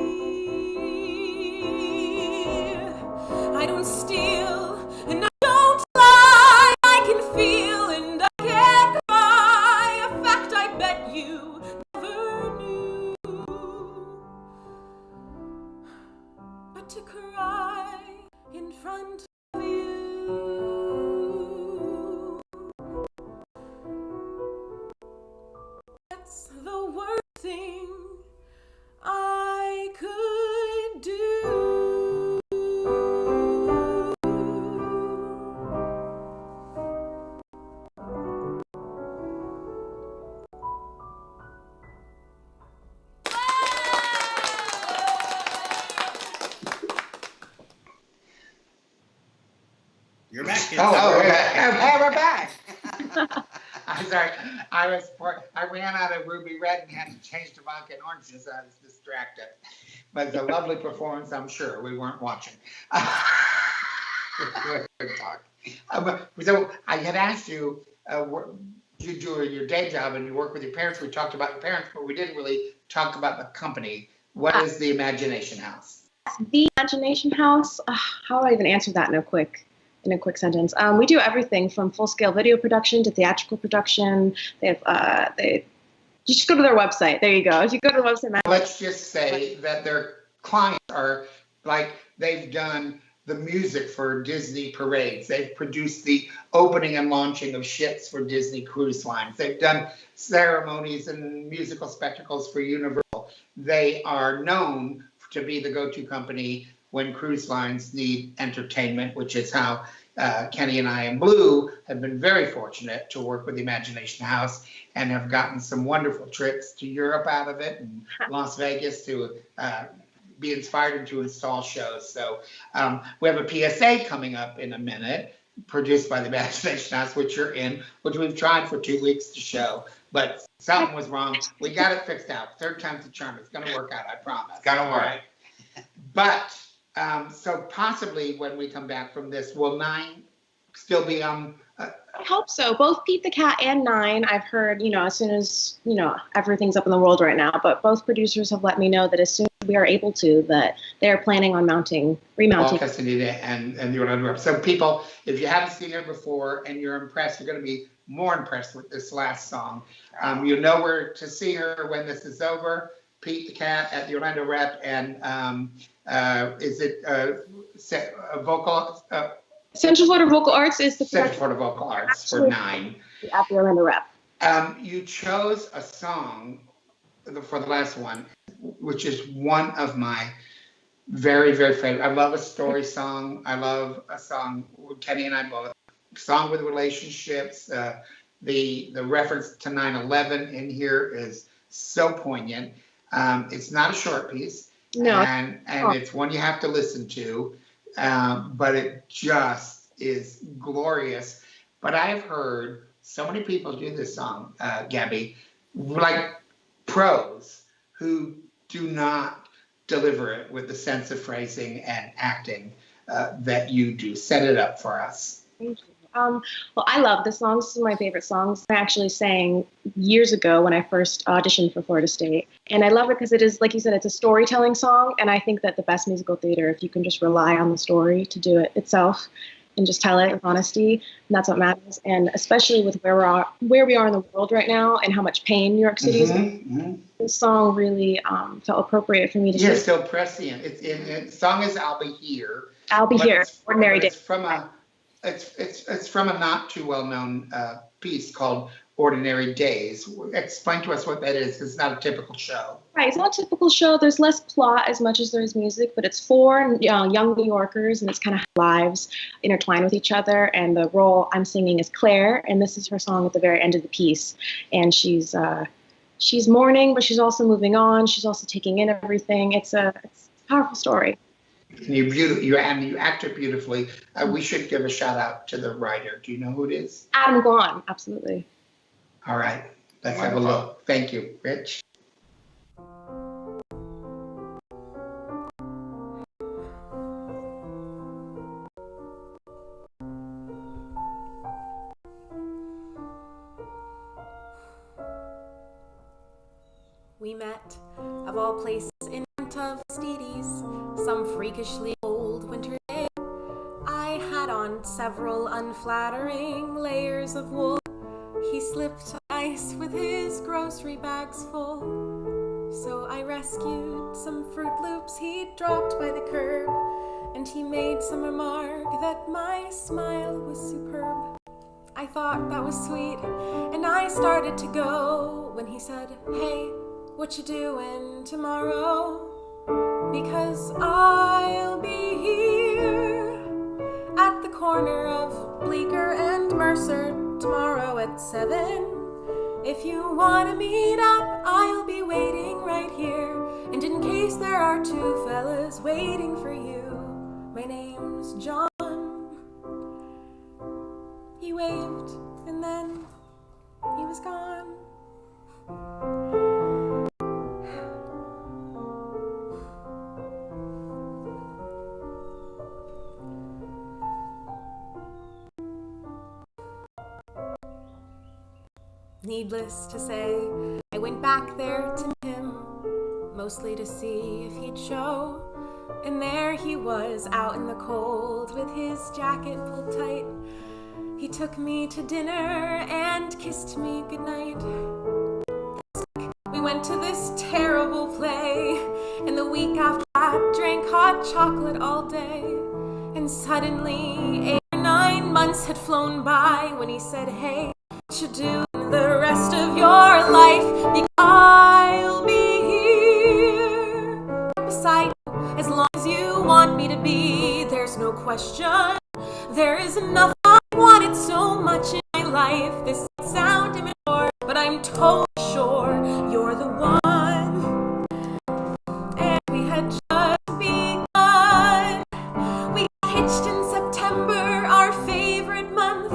I don't steal and I don't lie. I can feel and I can cry, a fact I bet you never knew. But to cry in front of you, that's the worst thing I could do. You're back, kids. We're back. I'm sorry. I ran out of ruby red and had to change to vodka and orange, so I was distracted. But it's a lovely performance, I'm sure. We weren't watching. So I had asked you, you do your day job and you work with your parents. We talked about your parents, but we didn't really talk about the company. What is the Imagination House? The Imagination House. How do I even answer that in a quick sentence? We do everything from full-scale video production to theatrical production. You just go to their website. There you go. If you go to the website, let's just say that their clients are like, they've done the music for Disney parades. They've produced the opening and launching of ships for Disney cruise lines. They've done ceremonies and musical spectacles for Universal. They are known to be the go-to company when cruise lines need entertainment, which is how Kenny and I and Blue have been very fortunate to work with the Imagination House and have gotten some wonderful trips to Europe out of it and Las Vegas to be inspired and to install shows. So we have a PSA coming up in a minute, produced by the Imagination House, which you're in, which we've tried for 2 weeks to show, but something was wrong. We got it fixed out. Third time's the charm. It's going to work out, I promise. It's gonna work. Right? But so possibly when we come back from this, will 9 still be on? I hope so. Both Pete the Cat and 9, I've heard, as soon as, everything's up in the world right now, but both producers have let me know that as soon as we are able to, that they're planning on remounting. Castaneda and the Orlando Rep. So people, if you haven't seen it before and you're impressed, you're going to be more impressed with this last song. You know where to see her when this is over. Pete the Cat at the Orlando Rep, and is it vocal? Central Florida Vocal Arts is the Central Florida Vocal Arts for 9. At the Orlando Rep. You chose a song for the last one, which is one of my Very, very favorite. I love a story song. I love a song, Kenny and I both, song with relationships. The reference to 9/11 in here is so poignant. It's not a short piece, No. and it's one you have to listen to, but it just is glorious. But I've heard so many people do this song, Gabby, like pros who do not deliver it with the sense of phrasing and acting that you do. Set it up for us. Thank you. Well, I love this song. This is one of my favorite songs. I actually sang years ago when I first auditioned for Florida State. And I love it because it is, like you said, it's a storytelling song. And I think that the best musical theater, if you can just rely on the story to do it itself and just tell it with honesty, and that's what matters. And especially with where we are in the world right now and how much pain New York City is in, this song really felt appropriate for me to Yeah, share. still prescient. The song is "I'll Be Here." I'll Be Here. Ordinary Days. It's from a not too well known piece called "Ordinary Days." Explain to us what that is. It's not a typical show. Right, it's not a typical show. There's less plot as much as there's music, but it's for young New Yorkers, and it's kind of lives intertwined with each other. And the role I'm singing is Claire, and this is her song at the very end of the piece. And she's mourning, but she's also moving on. She's also taking in everything. It's a powerful story. And you act it beautifully. We should give a shout out to the writer. Do you know who it is? Adam Guan, absolutely. All right, let's have a look. Thank you, Rich. We met, of all places, in front of Steedy's, some freakishly cold winter day. I had on several unflattering layers of wool. He slipped ice with his grocery bags full. So I rescued some Fruit Loops he'd dropped by the curb, and he made some remark that my smile was superb. I thought that was sweet, and I started to go when he said, "Hey, what you doing tomorrow? Because I'll be here at the corner of Bleecker and Mercer tomorrow at 7. If you want to meet up, I'll be waiting right here. And in case there are two fellas waiting for you, my name's John." He waved, and then he was gone. Needless to say, I went back there to meet him, mostly to see if he'd show. And there he was, out in the cold, with his jacket pulled tight. He took me to dinner and kissed me goodnight. We went to this terrible play, and the week after that drank hot chocolate all day. And suddenly 8 or 9 months had flown by when he said, "Hey, what you do the rest of your life, because I'll be here beside you as long as you want me to be. There's no question, there is enough. I wanted so much in my life. This might sound immature, but I'm totally sure you're the one." And we had just begun. We hitched in September, our favorite month.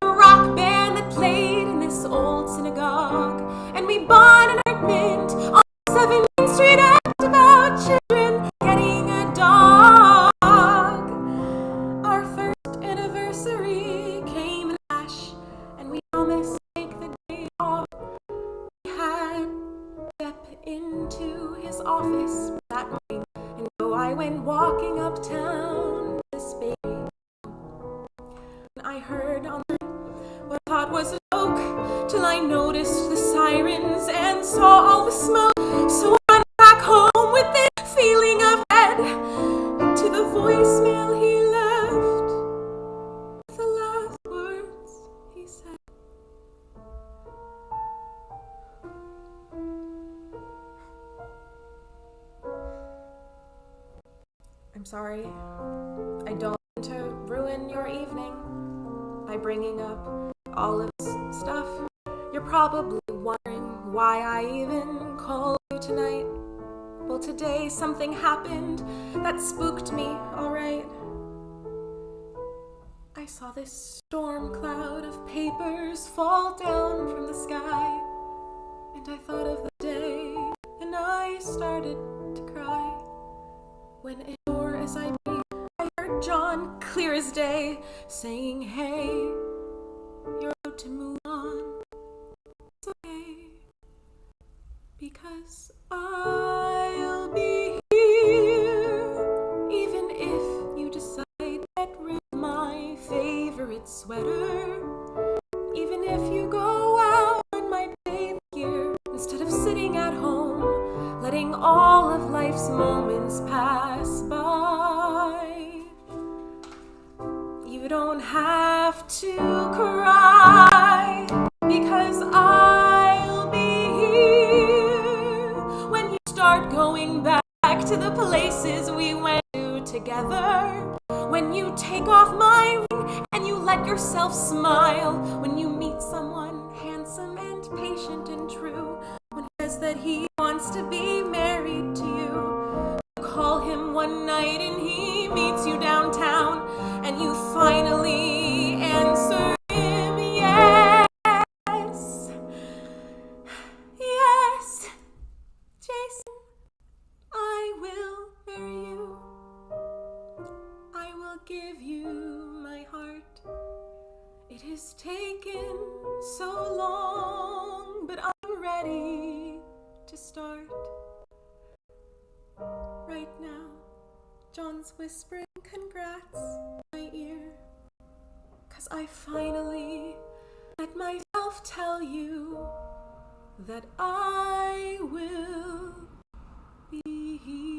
A rock band that played in this old synagogue, and we bought an apartment on 17th Street, act about children getting a dog. Our first anniversary came in a flash, and we promised to take the day off. We had to step into his office that morning, and so I went walking uptown this baby. And I heard on the what I thought was a joke, till I noticed the sirens and saw all the smoke. So I ran back home with this feeling of dread, to the voicemail he left, the last words he said. sorry. I don't want to ruin your evening by bringing up all of this stuff. You're probably wondering why I even called you tonight. Well, today something happened that spooked me, alright. I saw this storm cloud of papers fall down from the sky, and I thought of the day, and I started to cry. When indoor as I be, I heard John, clear as day, saying, hey, you're about to move on. It's okay, because I'll be here, even if you decide to get rid of my favorite sweater, even if you go out in my bathing gear, instead of sitting at home, letting all of life's moments pass by. You don't have to cry, because I'll be here when you start going back to the places we went to together. When you take off my ring and you let yourself smile. When you meet someone handsome and patient and true. When he says that he wants to be married to you. You call him one night and he meets you downtown. And you finally answer him, yes. Yes, Jason, I will marry you. I will give you my heart. It has taken so long, but I'm ready to start. Right now, John's whispering congrats in my ear, 'cause I finally let myself tell you that I will be here.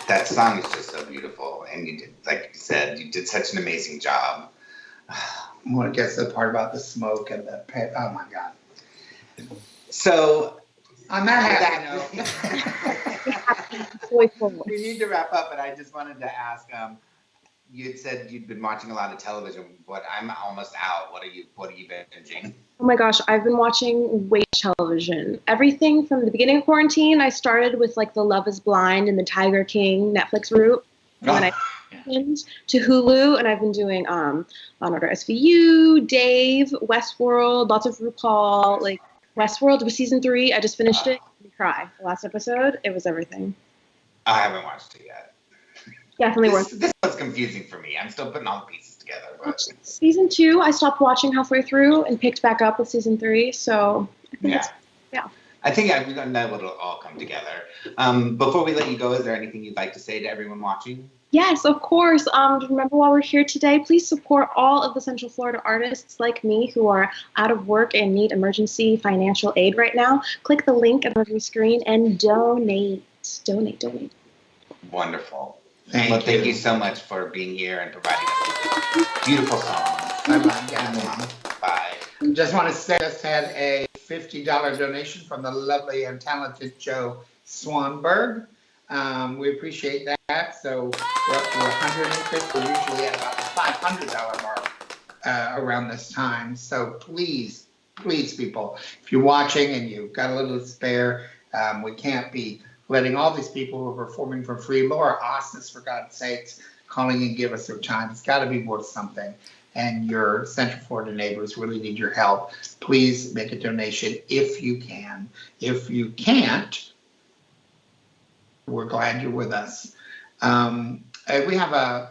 That song is just so beautiful, and you did, like you said, you did such an amazing job. When it gets to the part about the smoke and the oh my God. So on that note, we need to wrap up, but I just wanted to ask, you had said you'd been watching a lot of television, but I'm almost out. What are you binging? Oh my gosh, I've been watching way too much television. Everything from the beginning of quarantine, I started with like the Love is Blind and the Tiger King Netflix route. And then I went to Hulu, and I've been doing Law & Order SVU, Dave, Westworld, lots of RuPaul, like Westworld was season 3. I just finished it. You cry. The last episode, it was everything. I haven't watched it yet. Definitely worth it. This was confusing for me. I'm still putting all the pieces together. But Season 2, I stopped watching halfway through and picked back up with season 3. So yeah. I think we're going to know it'll all come together. Before we let you go, is there anything you'd like to say to everyone watching? Yes, of course. Remember, while we're here today, please support all of the Central Florida artists like me who are out of work and need emergency financial aid right now. Click the link above your screen and donate. Donate. Wonderful. Thank you so much for being here and providing us with beautiful songs. Bye. Just want to say, just had a $50 donation from the lovely and talented Joe Swanberg. We appreciate that. So we're up to $150. We're usually at about the $500 mark around this time. So please, people, if you're watching and you've got a little to spare, we can't be letting all these people who are performing for free, Laura Osnes, for God's sakes, calling and give us their time. It's got to be worth something. And your Central Florida neighbors really need your help. Please make a donation if you can. If you can't, we're glad you're with us. We have a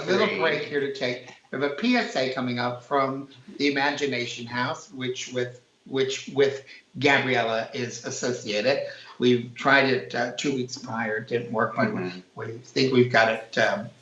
little break here to take. We have a PSA coming up from the Imagination House, which with Gabriella is associated. We've tried it 2 weeks prior. It didn't work, but we think we've got it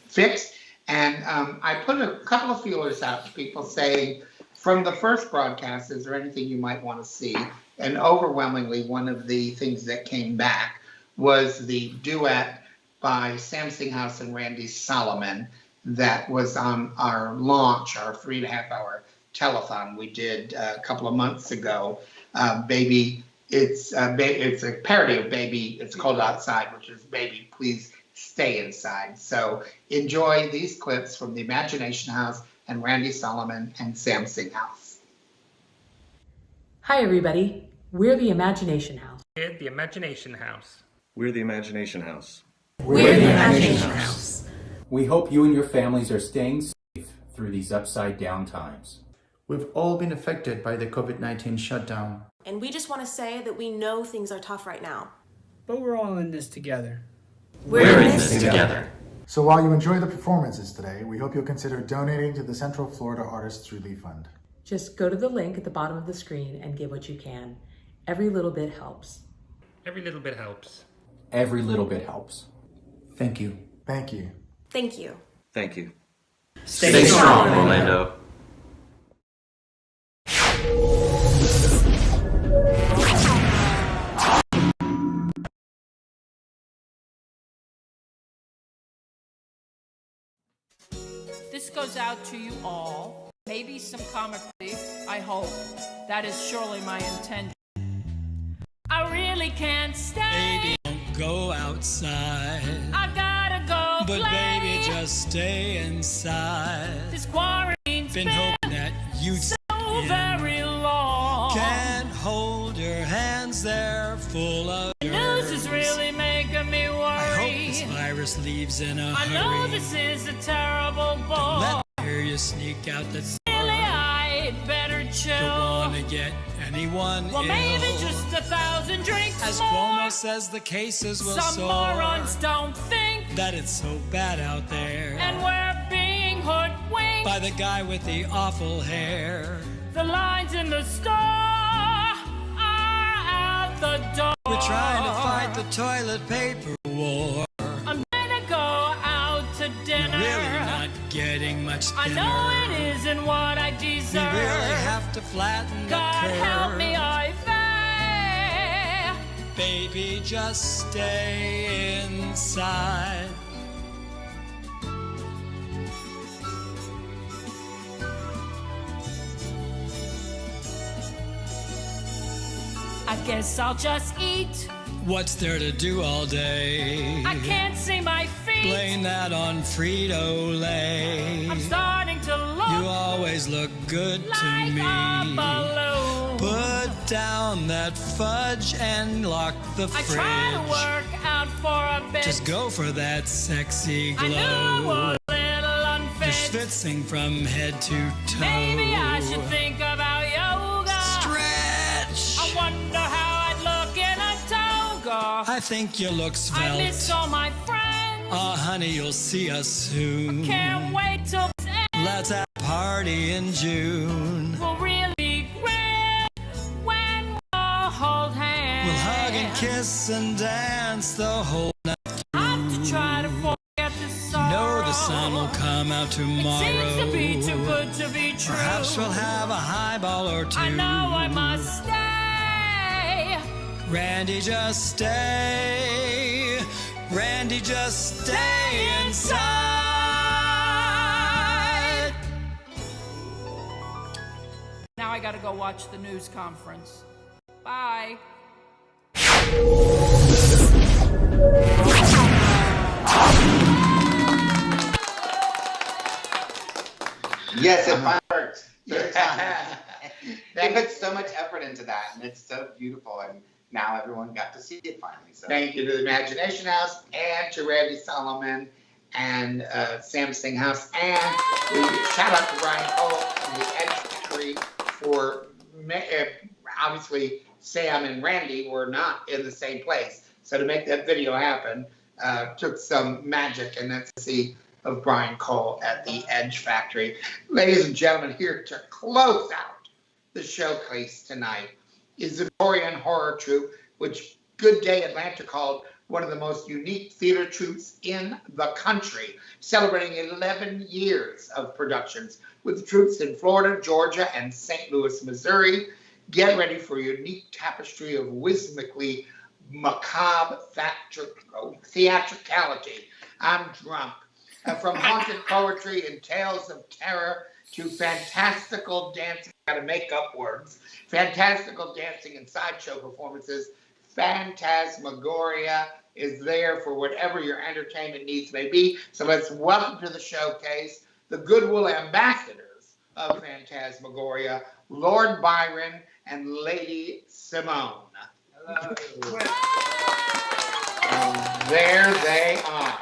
fixed. And I put a couple of feelers out to people saying, from the first broadcast, is there anything you might want to see? And overwhelmingly, one of the things that came back was the duet by Sam Singhouse and Randy Solomon that was on our launch, our 3.5-hour telethon we did a couple of months ago. Baby, it's a parody of Baby, It's Cold Outside, which is Baby, Please Stay Inside. So enjoy these clips from the Imagination House and Randy Solomon and Sam Singhouse. Hi everybody, we're the Imagination House. We're the Imagination House. We're the Imagination House. We're the Imagination House. We hope you and your families are staying safe through these upside down times. We've all been affected by the COVID-19 shutdown. And we just want to say that we know things are tough right now. But we're all in this together. We're in this together. So while you enjoy the performances today, we hope you'll consider donating to the Central Florida Artists Relief Fund. Just go to the link at the bottom of the screen and give what you can. Every little bit helps. Every little bit helps. Every little bit helps. Thank you. Thank you. Thank you. Thank you. Stay strong, Orlando. This goes out to you all. Maybe some comic relief, I hope. That is surely my intention. I really can't stay. Baby, don't go outside. I gotta go But play. baby, just stay inside. This quarantine's Been hoping that you'd so stay in. very long. Can't hold your hands, they're full of The news is really making me worry. I hope this virus leaves in a I hurry. know this is a terrible Don't ball. let me hear you sneak out the door. Really, I'd better chill. Don't wanna get anyone Well, ill. maybe just 1,000 drinks As more. Cuomo says, the cases will Some soar. morons don't think That it's so bad out there. and we're being hoodwinked By the guy with the awful hair. The lines in the store are out the door. We're trying to fight the toilet paper war. I'm gonna go out to dinner. Really not getting much I thinner. know it isn't what I We deserve. really have to flatten the God curve. help me, I beg. Baby, just stay inside. I guess I'll just eat. What's there to do all day? I can't see my feet. Blame that on Frito-Lay. I'm starting to look You always look good like to me. a balloon. Put down that fudge and lock the I fridge. try to work out for a bit. Just go for that sexy glow. I knew I was a little unfit. You're schwitzing from head to toe. Maybe I should think about yoga. Stretch. I wonder how I'd look in a toga. I think you look svelte. I miss all my friends. Honey, you'll see us soon. Can't wait till it's end. Let's have a party in June. We'll really be great when we'll hold hands. We'll hug and kiss and dance the whole night. Have to try to forget the sorrow. Know the sun will come out tomorrow. It seems to be too good to be true. Perhaps we'll have a highball or two. I know I must stay. Randy, just stay. Randy, just stay inside. Now I gotta go watch the news conference. Bye. Yes, it finally worked. Third time. They put so much effort into that, and it's so beautiful, and now everyone got to see it finally. So Thank you to the Imagination House and to Randy Solomon and Sam Singhouse. And we shout out to Brian Cole and the Edge Factory for obviously Sam and Randy were not in the same place. So to make that video happen took some magic and that's of Brian Cole at the Edge Factory. Ladies and gentlemen, here to close out the showcase tonight is the Victorian Horror Troupe, which Good Day Atlanta called one of the most unique theater troupes in the country, celebrating 11 years of productions with troops in Florida, Georgia, and St. Louis, Missouri. Get ready for a unique tapestry of whimsically macabre theatricality. I'm drunk. From haunted poetry and tales of terror to fantastical dancing, gotta make up words, fantastical dancing and sideshow performances, Phantasmagoria is there for whatever your entertainment needs may be. So let's welcome to the showcase the goodwill ambassadors of Phantasmagoria, Lord Byron and Lady Simone. Hello. And there they are.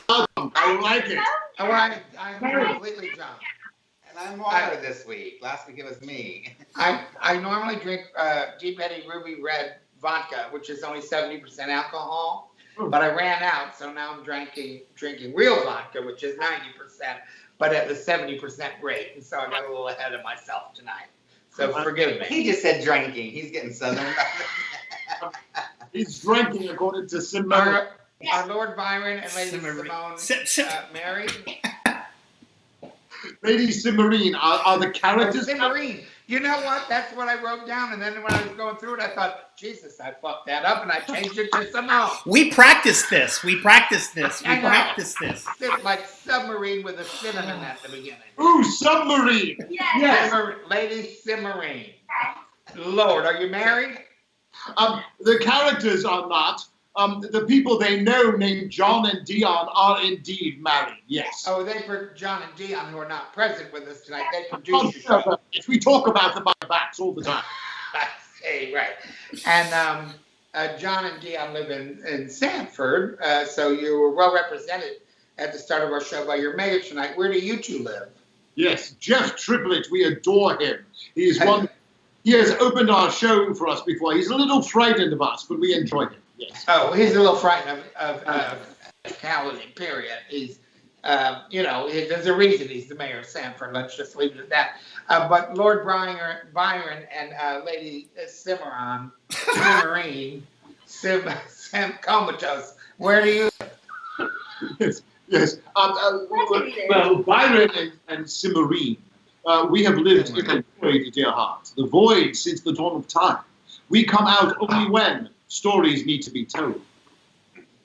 I like it. Oh, I'm completely drunk. And I'm water this week. Last week it was me. I normally drink Deep Eddy Ruby Red vodka, which is only 70% alcohol, but I ran out, so now I'm drinking real vodka, which is 90%, but at the 70% rate, and so I got a little ahead of myself tonight. So forgive me. He just said drinking. He's getting southern. He's drinking according to Simone. Are Lord Byron and Lady Simone married? Lady Simmerine, are the characters? Simmerine. You know what? That's what I wrote down, and then when I was going through it, I thought, Jesus, I fucked that up, and I changed it to Simone. We practiced this. Like submarine with a cinnamon at the beginning. Ooh, submarine. Yes. Lady Simmerine. Lord, are you married? The characters are not. The people they know named John and Dion are indeed married, yes. Oh, John and Dion, who are not present with us tonight, they produce the show. Yes, we talk about them by backs all the time. I see, right. And John and Dion live in Sanford, so you were well represented at the start of our show by your mayor tonight. Where do you two live? Yes, Jeff Triplett, we adore him. He is one. He has opened our show for us before. He's a little frightened of us, but we enjoy him. Yes. Oh, he's a little frightened of physicality, period. He's, there's a reason he's the mayor of Sanford. Let's just leave it at that. But Lord Byron and Lady Simmerine, Comatose, where do you live? Yes. Well, Byron and Simmerine, we have lived in a void, dear heart. The void since the dawn of time. We come out only when stories need to be told.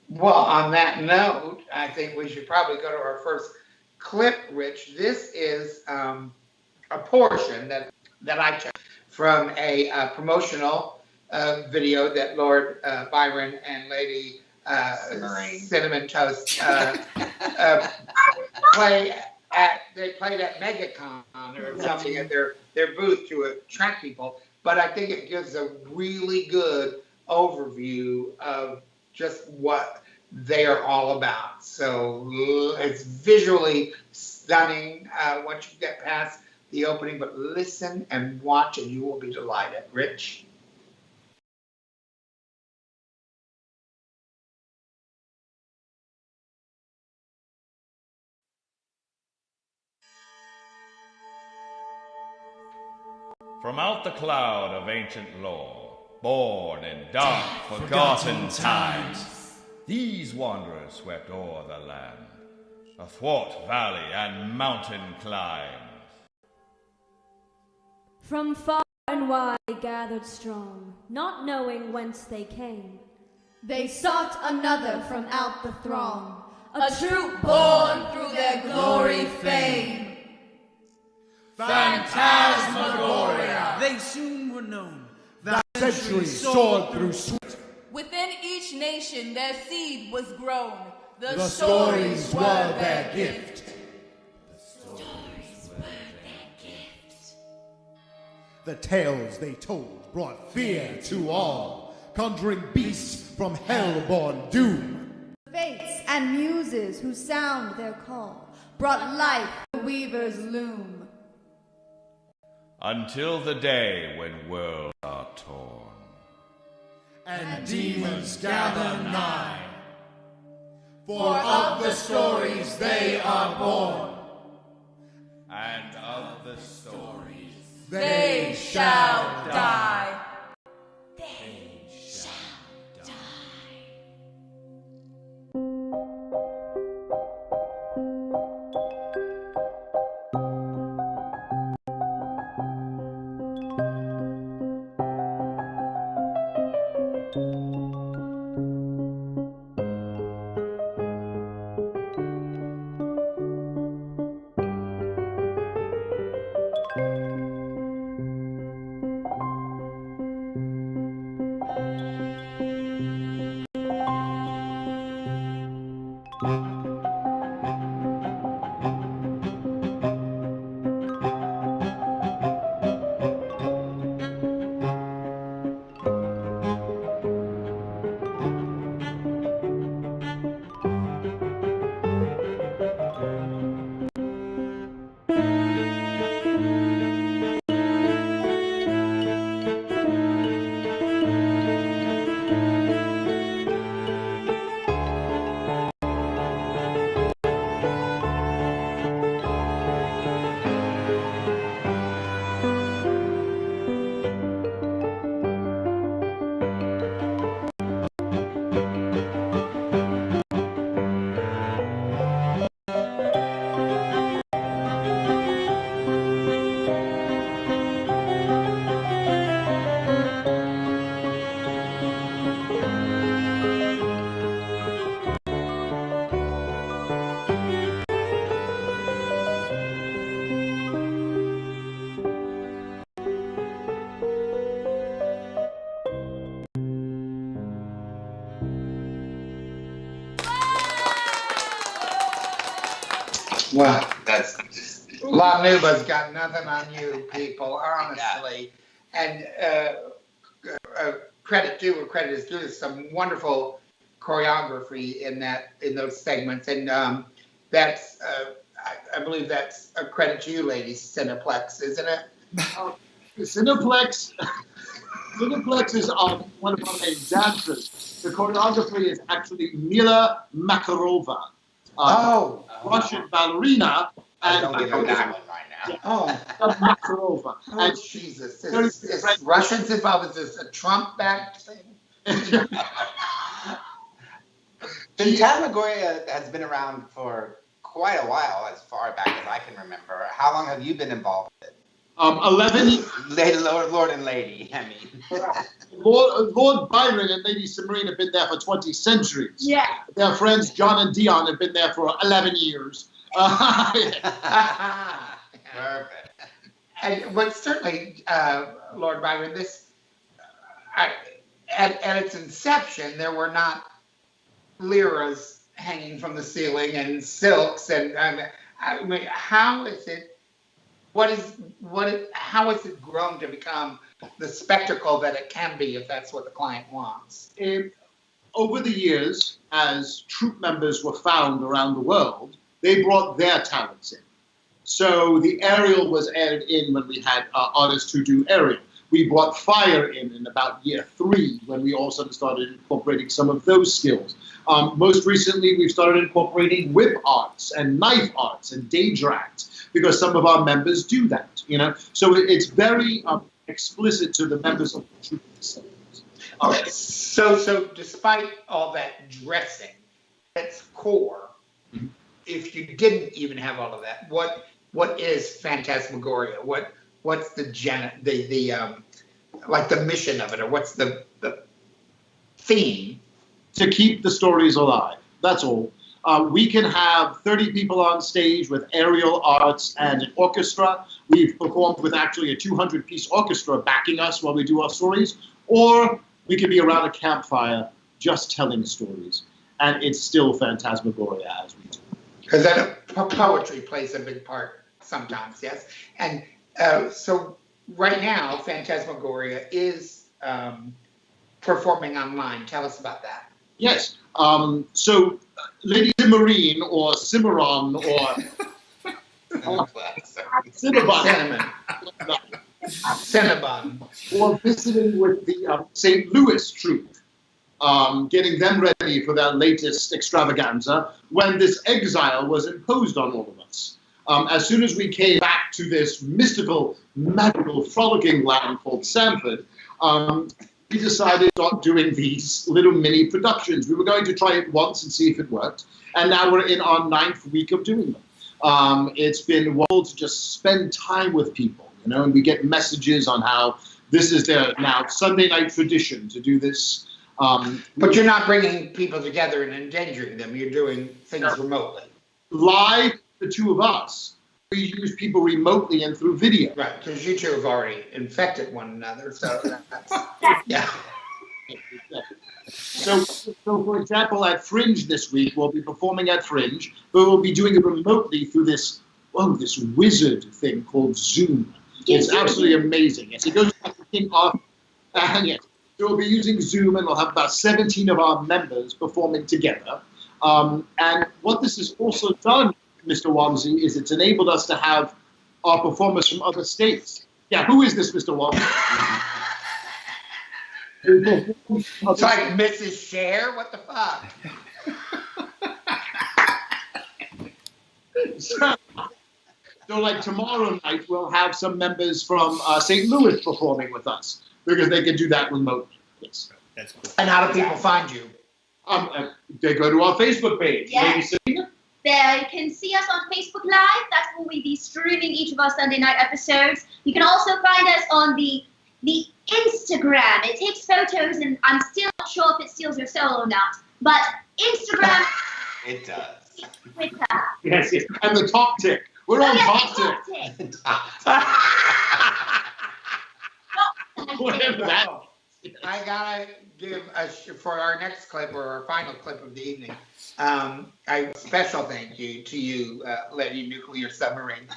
Well, on that note, I think we should probably go to our first clip, Rich. This is a portion that I took from a promotional video that Lord Byron and Lady Cinnamon Toast played at MegaCon or something at their booth to attract people. But I think it gives a really good overview of just what they are all about. So it's visually stunning once you get past the opening, but listen and watch and you will be delighted. Rich? From out the cloud of ancient lore, born in dark, forgotten times, these wanderers swept o'er the land, athwart valley and mountain climbs. From far and wide they gathered strong, not knowing whence they came. They sought another from out the throng, a troop born through their glory fame. Phantasmagoria! They soon were known. The centuries soared through sweet. Within each nation their seed was grown. The stories were their gift. The tales they told brought fear to all, conjuring beasts from hell-born doom. Fates and muses who sound their call brought life to the weaver's loom. Until the day when worlds are torn, and demons gather nigh, for of the stories they are born, and of the stories they shall die. They shall die. Well, That's just La Nuba's got nothing on you people, honestly. And credit due where credit is due. There's some wonderful choreography in those segments, and that's I believe that's a credit to you, ladies. Cineplex, isn't it? Cineplex. Cineplex is one of our main dancers. The choreography is actually Mila Makarova, Russian ballerina. And don't give him that one right now. Makarova. And Jesus, is Russians involved? Is this a Trump-backed thing? Phantasmagoria has been around for quite a while, as far back as I can remember. How long have you been involved with it? 11 years. Lord and Lady, I mean. Lord Byron and Lady Cimarine have been there for 20 centuries. Yeah. Their friends John and Dion have been there for 11 years. Perfect. And but certainly, Lord Byron, this at its inception, there were not liras hanging from the ceiling and silks, and I mean, how is it? How has it grown to become the spectacle that it can be if that's what the client wants? Over the years, as troupe members were found around the world, they brought their talents in. So the aerial was added in when we had artists who do aerial. We brought fire in about year 3 when we also started incorporating some of those skills. Most recently, we've started incorporating whip arts and knife arts and day drags because some of our members do that, you know. So it's very explicit to the members of the troupe themselves. Okay. So despite all that dressing, that's core. Mm-hmm. If you didn't even have all of that, what is Phantasmagoria? What's the like the mission of it, or what's the theme? To keep the stories alive. That's all. We can have 30 people on stage with aerial arts and an orchestra. We've performed with actually a 200-piece orchestra backing us while we do our stories. Or we can be around a campfire just telling stories. And it's still Phantasmagoria as we do. Because that poetry plays a big part sometimes, yes. And so right now, Phantasmagoria is performing online. Tell us about that. Yes. So Lady Cimarine or Cimarron or Cinnabon, or visiting with the St. Louis troupe, getting them ready for their latest extravaganza when this exile was imposed on all of us. As soon as we came back to this mystical, magical, frolicking land called Sanford, we decided to start doing these little mini productions. We were going to try it once and see if it worked, and now we're in our 9th week of doing them. It's been wonderful to just spend time with people, you know, and we get messages on how this is their now Sunday night tradition to do this. But you're not bringing people together and endangering them. You're doing things remotely. Live, the two of us. We use people remotely and through video. Right, because you two have already infected one another, so that's, yeah. So, for example, at Fringe this week, we'll be performing at Fringe, but we'll be doing it remotely through this wizard thing called Zoom. It's absolutely amazing. Yes, it goes off, and yes, so we'll be using Zoom, and we'll have about 17 of our members performing together. And what this has also done, Mr. Wanzie, is it's enabled us to have our performers from other states. Yeah, who is this, Mr. Wanzie? It's like Mrs. Cher? What the fuck? So like tomorrow night, we'll have some members from St. Louis performing with us because they can do that remotely. Yes. That's cool. And how do people find you? They go to our Facebook page. Yes. They can see us on Facebook Live. That's where we'll be streaming each of our Sunday night episodes. You can also find us on the Instagram. It takes photos, and I'm still not sure if it steals your soul or not. But Instagram. It does. Twitter. Yes, yes. And the Top Tick. We're on Top Tick. Whatever that. I gotta give for our next clip or our final clip of the evening, a special thank you to you, Lady Nuclear Submarine,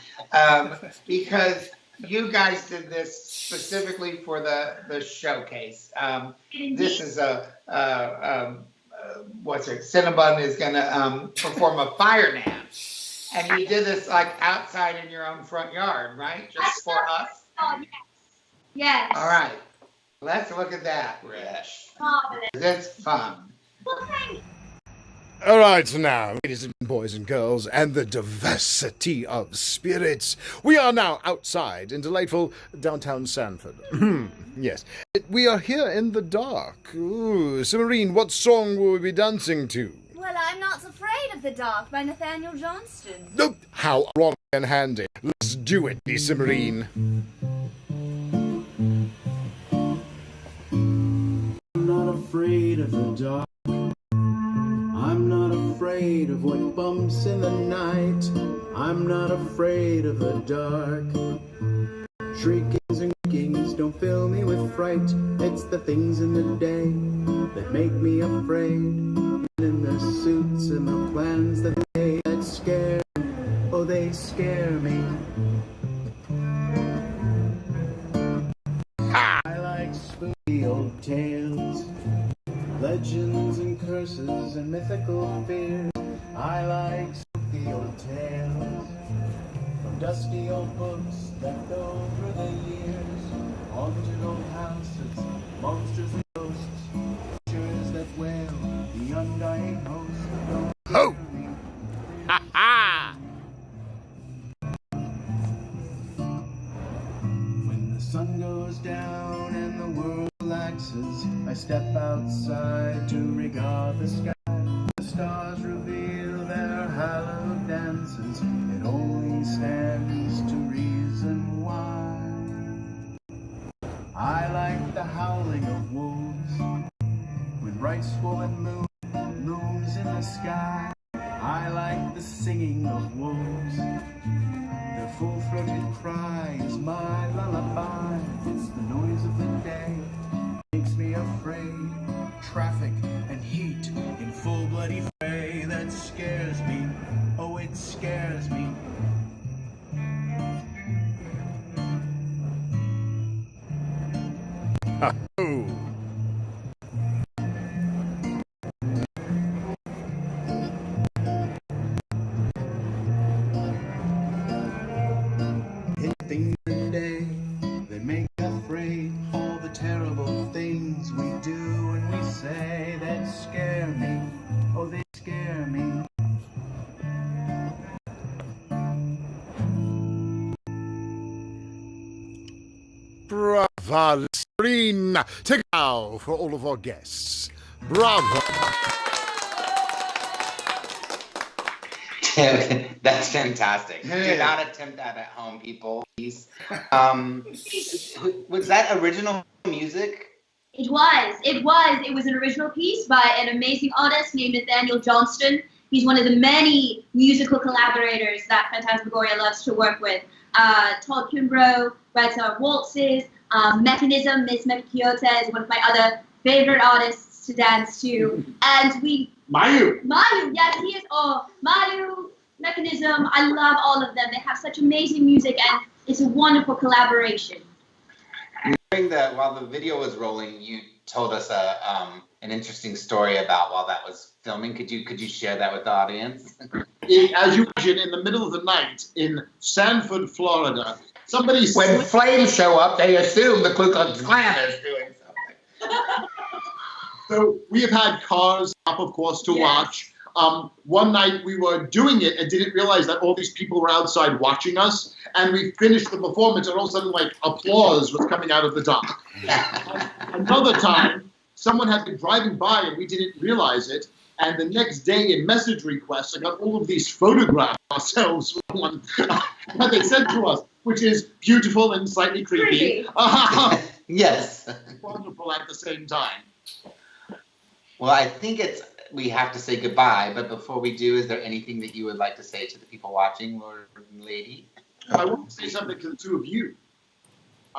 because you guys did this specifically for the showcase. This is Cinnabon is gonna perform a fire dance, and you did this like outside in your own front yard, right? Just for us. Oh, yes. All right. Let's look at that, Rich. That's fun. Well, thanks. All right, now, ladies and boys and girls, and the diversity of spirits, we are now outside in delightful downtown Sanford. Yes, we are here in the dark. Ooh, Submarine, what song will we be dancing to? Well, I'm Not Afraid of the Dark by Nathaniel Johnston. Oh, how wrong and handy. Let's do it, Submarine. I'm not afraid of the dark. I'm not afraid of what bumps in the night. I'm not afraid of the dark. Shriekings and creakings don't fill me with fright. It's the things in the day that make me afraid. And in the suits and the plans that they that scare me. Oh, they scare me. I like spooky old tales, legends and curses and mythical fears. I like spooky old tales from dusty old books left over the years. Haunted old houses, monsters and ghosts, creatures that wail, the undying host. Ho! Ha ha! When the sun goes down and the world relaxes, I step outside to regard the sky. The stars reveal their hallowed dances. It only stands to reason why. I like the howling of wolves when bright swollen moon looms in the sky. I like the singing of wolves. Their full-throated cry is my lullaby. It's the noise of the day makes me afraid. Traffic and heat in full bloody fray that scares me. Oh, it scares me. Oh. Things in the day that make me afraid. All the terrible things we do and we say that scare me. Oh, they scare me. Bravo, Submarine! Take a bow for all of our guests. Bravo! That's fantastic. Do not attempt that at home, people, please. Was that original music? It was. It was an original piece by an amazing artist named Nathaniel Johnston. He's one of the many musical collaborators that Phantasmagoria loves to work with. Todd Kimbrough writes our waltzes. Mechanism, Miss Mekiyota is one of my other favorite artists to dance to. And Mayu, yes, he is. Oh, Mayu, Mechanism, I love all of them. They have such amazing music, and it's a wonderful collaboration. While the video was rolling, you told us an interesting story about while that was filming. Could you share that with the audience? As you imagine, in the middle of the night in Sanford, Florida, when flames show up, they assume the Ku Klux Klan is doing something. So we have had cars up, of course, to watch. One night we were doing it and didn't realize that all these people were outside watching us. And we finished the performance and all of a sudden, like, applause was coming out of the dark. Another time, someone had been driving by and we didn't realize it. And the next day in message requests, I got all of these photographs of ourselves that they sent to us, which is beautiful and slightly creepy. Yes. Wonderful at the same time. Well, I think we have to say goodbye, but before we do, is there anything that you would like to say to the people watching, Lord Lady? I want to say something to the two of you.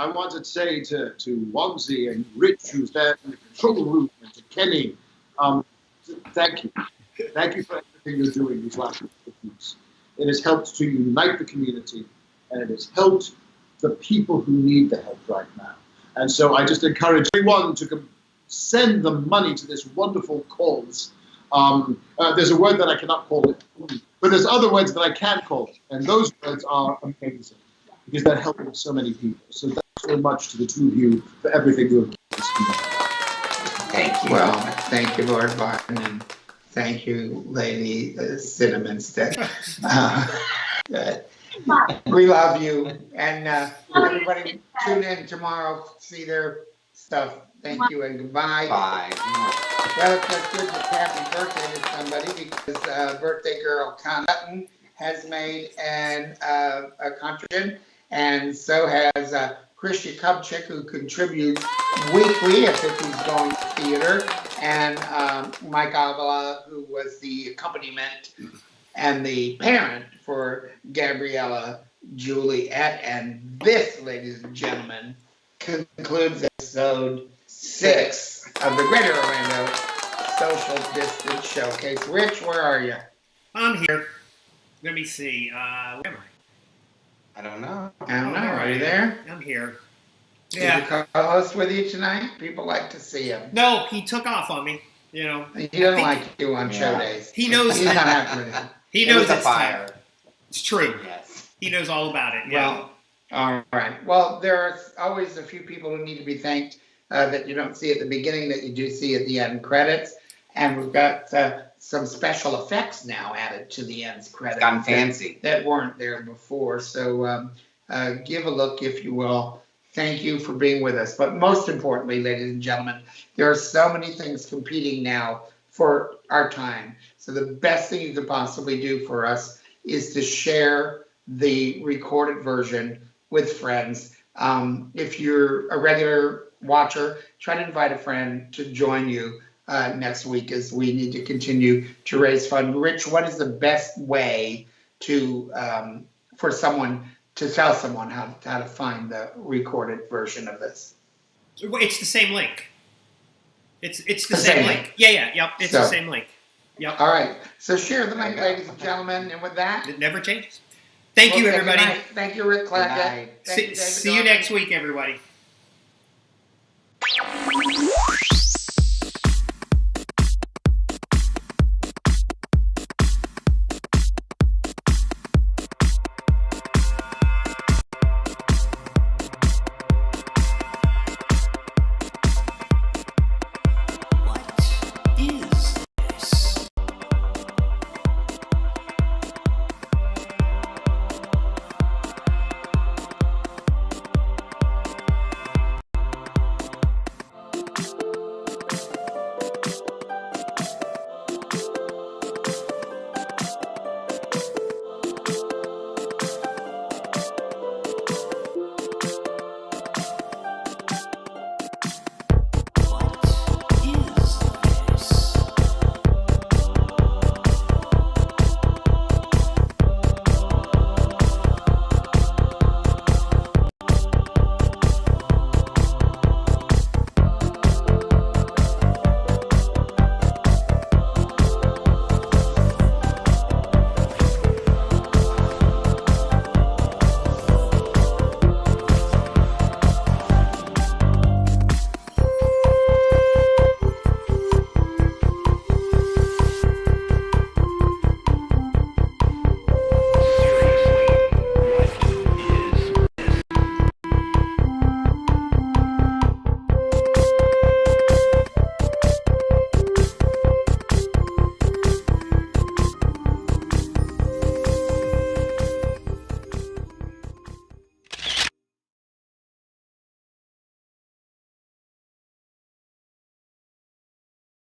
I want to say to Wanzie and Rich, who's there in the control room, and to Kenny, thank you. Thank you for everything you're doing these last couple of weeks. It has helped to unite the community, and it has helped the people who need the help right now. And so I just encourage everyone to send the money to this wonderful cause. There's a word that I cannot call it, but there's other words that I can call it, and those words are amazing, because they're helping so many people. So thanks so much to the two of you for everything you have given us. Thank you. Well, thank you, Lord Barton, and thank you, Lady Cinnamon Stick. We love you, and everybody tune in tomorrow, see their stuff. Thank you and goodbye. Bye. Well, it's good to happy birthday to somebody, because birthday girl Cotton has made a contribution, and so has Christy Kubchick, who contributes weekly at 50's Going Theater, and Mike Avila, who was the accompaniment and the parent for Gabriella Juliet. And this, ladies and gentlemen, concludes episode 6 of the Greater Orlando Social Distance Showcase. Rich, where are you? I'm here. Let me see. Where am I? I don't know. Are you there? I'm here. Yeah. Is the co-host with you tonight? People like to see him. No, he took off on me. You know. He doesn't like you on show days. He knows. He's not happening. He knows it's fire. time. It's true. Yes. He knows all about it. Yeah. Well, all right. Well, there are always a few people who need to be thanked that you don't see at the beginning, that you do see at the end credits. And we've got some special effects now added to the end's credits. It's gotten fancy. That weren't there before. So give a look, if you will. Thank you for being with us. But most importantly, ladies and gentlemen, there are so many things competing now for our time. So the best thing you could possibly do for us is to share the recorded version with friends. If you're a regular watcher, try to invite a friend to join you next week, as we need to continue to raise funds. Rich, what is the best way to for someone to tell someone how to find the recorded version of this? It's the same link. It's the same link. Yep. It's the same link. Yep. All right. So share the link, ladies and gentlemen, and with that, it never changes. Thank you, everybody. Thank you, Rick Clackett. See you next week, everybody.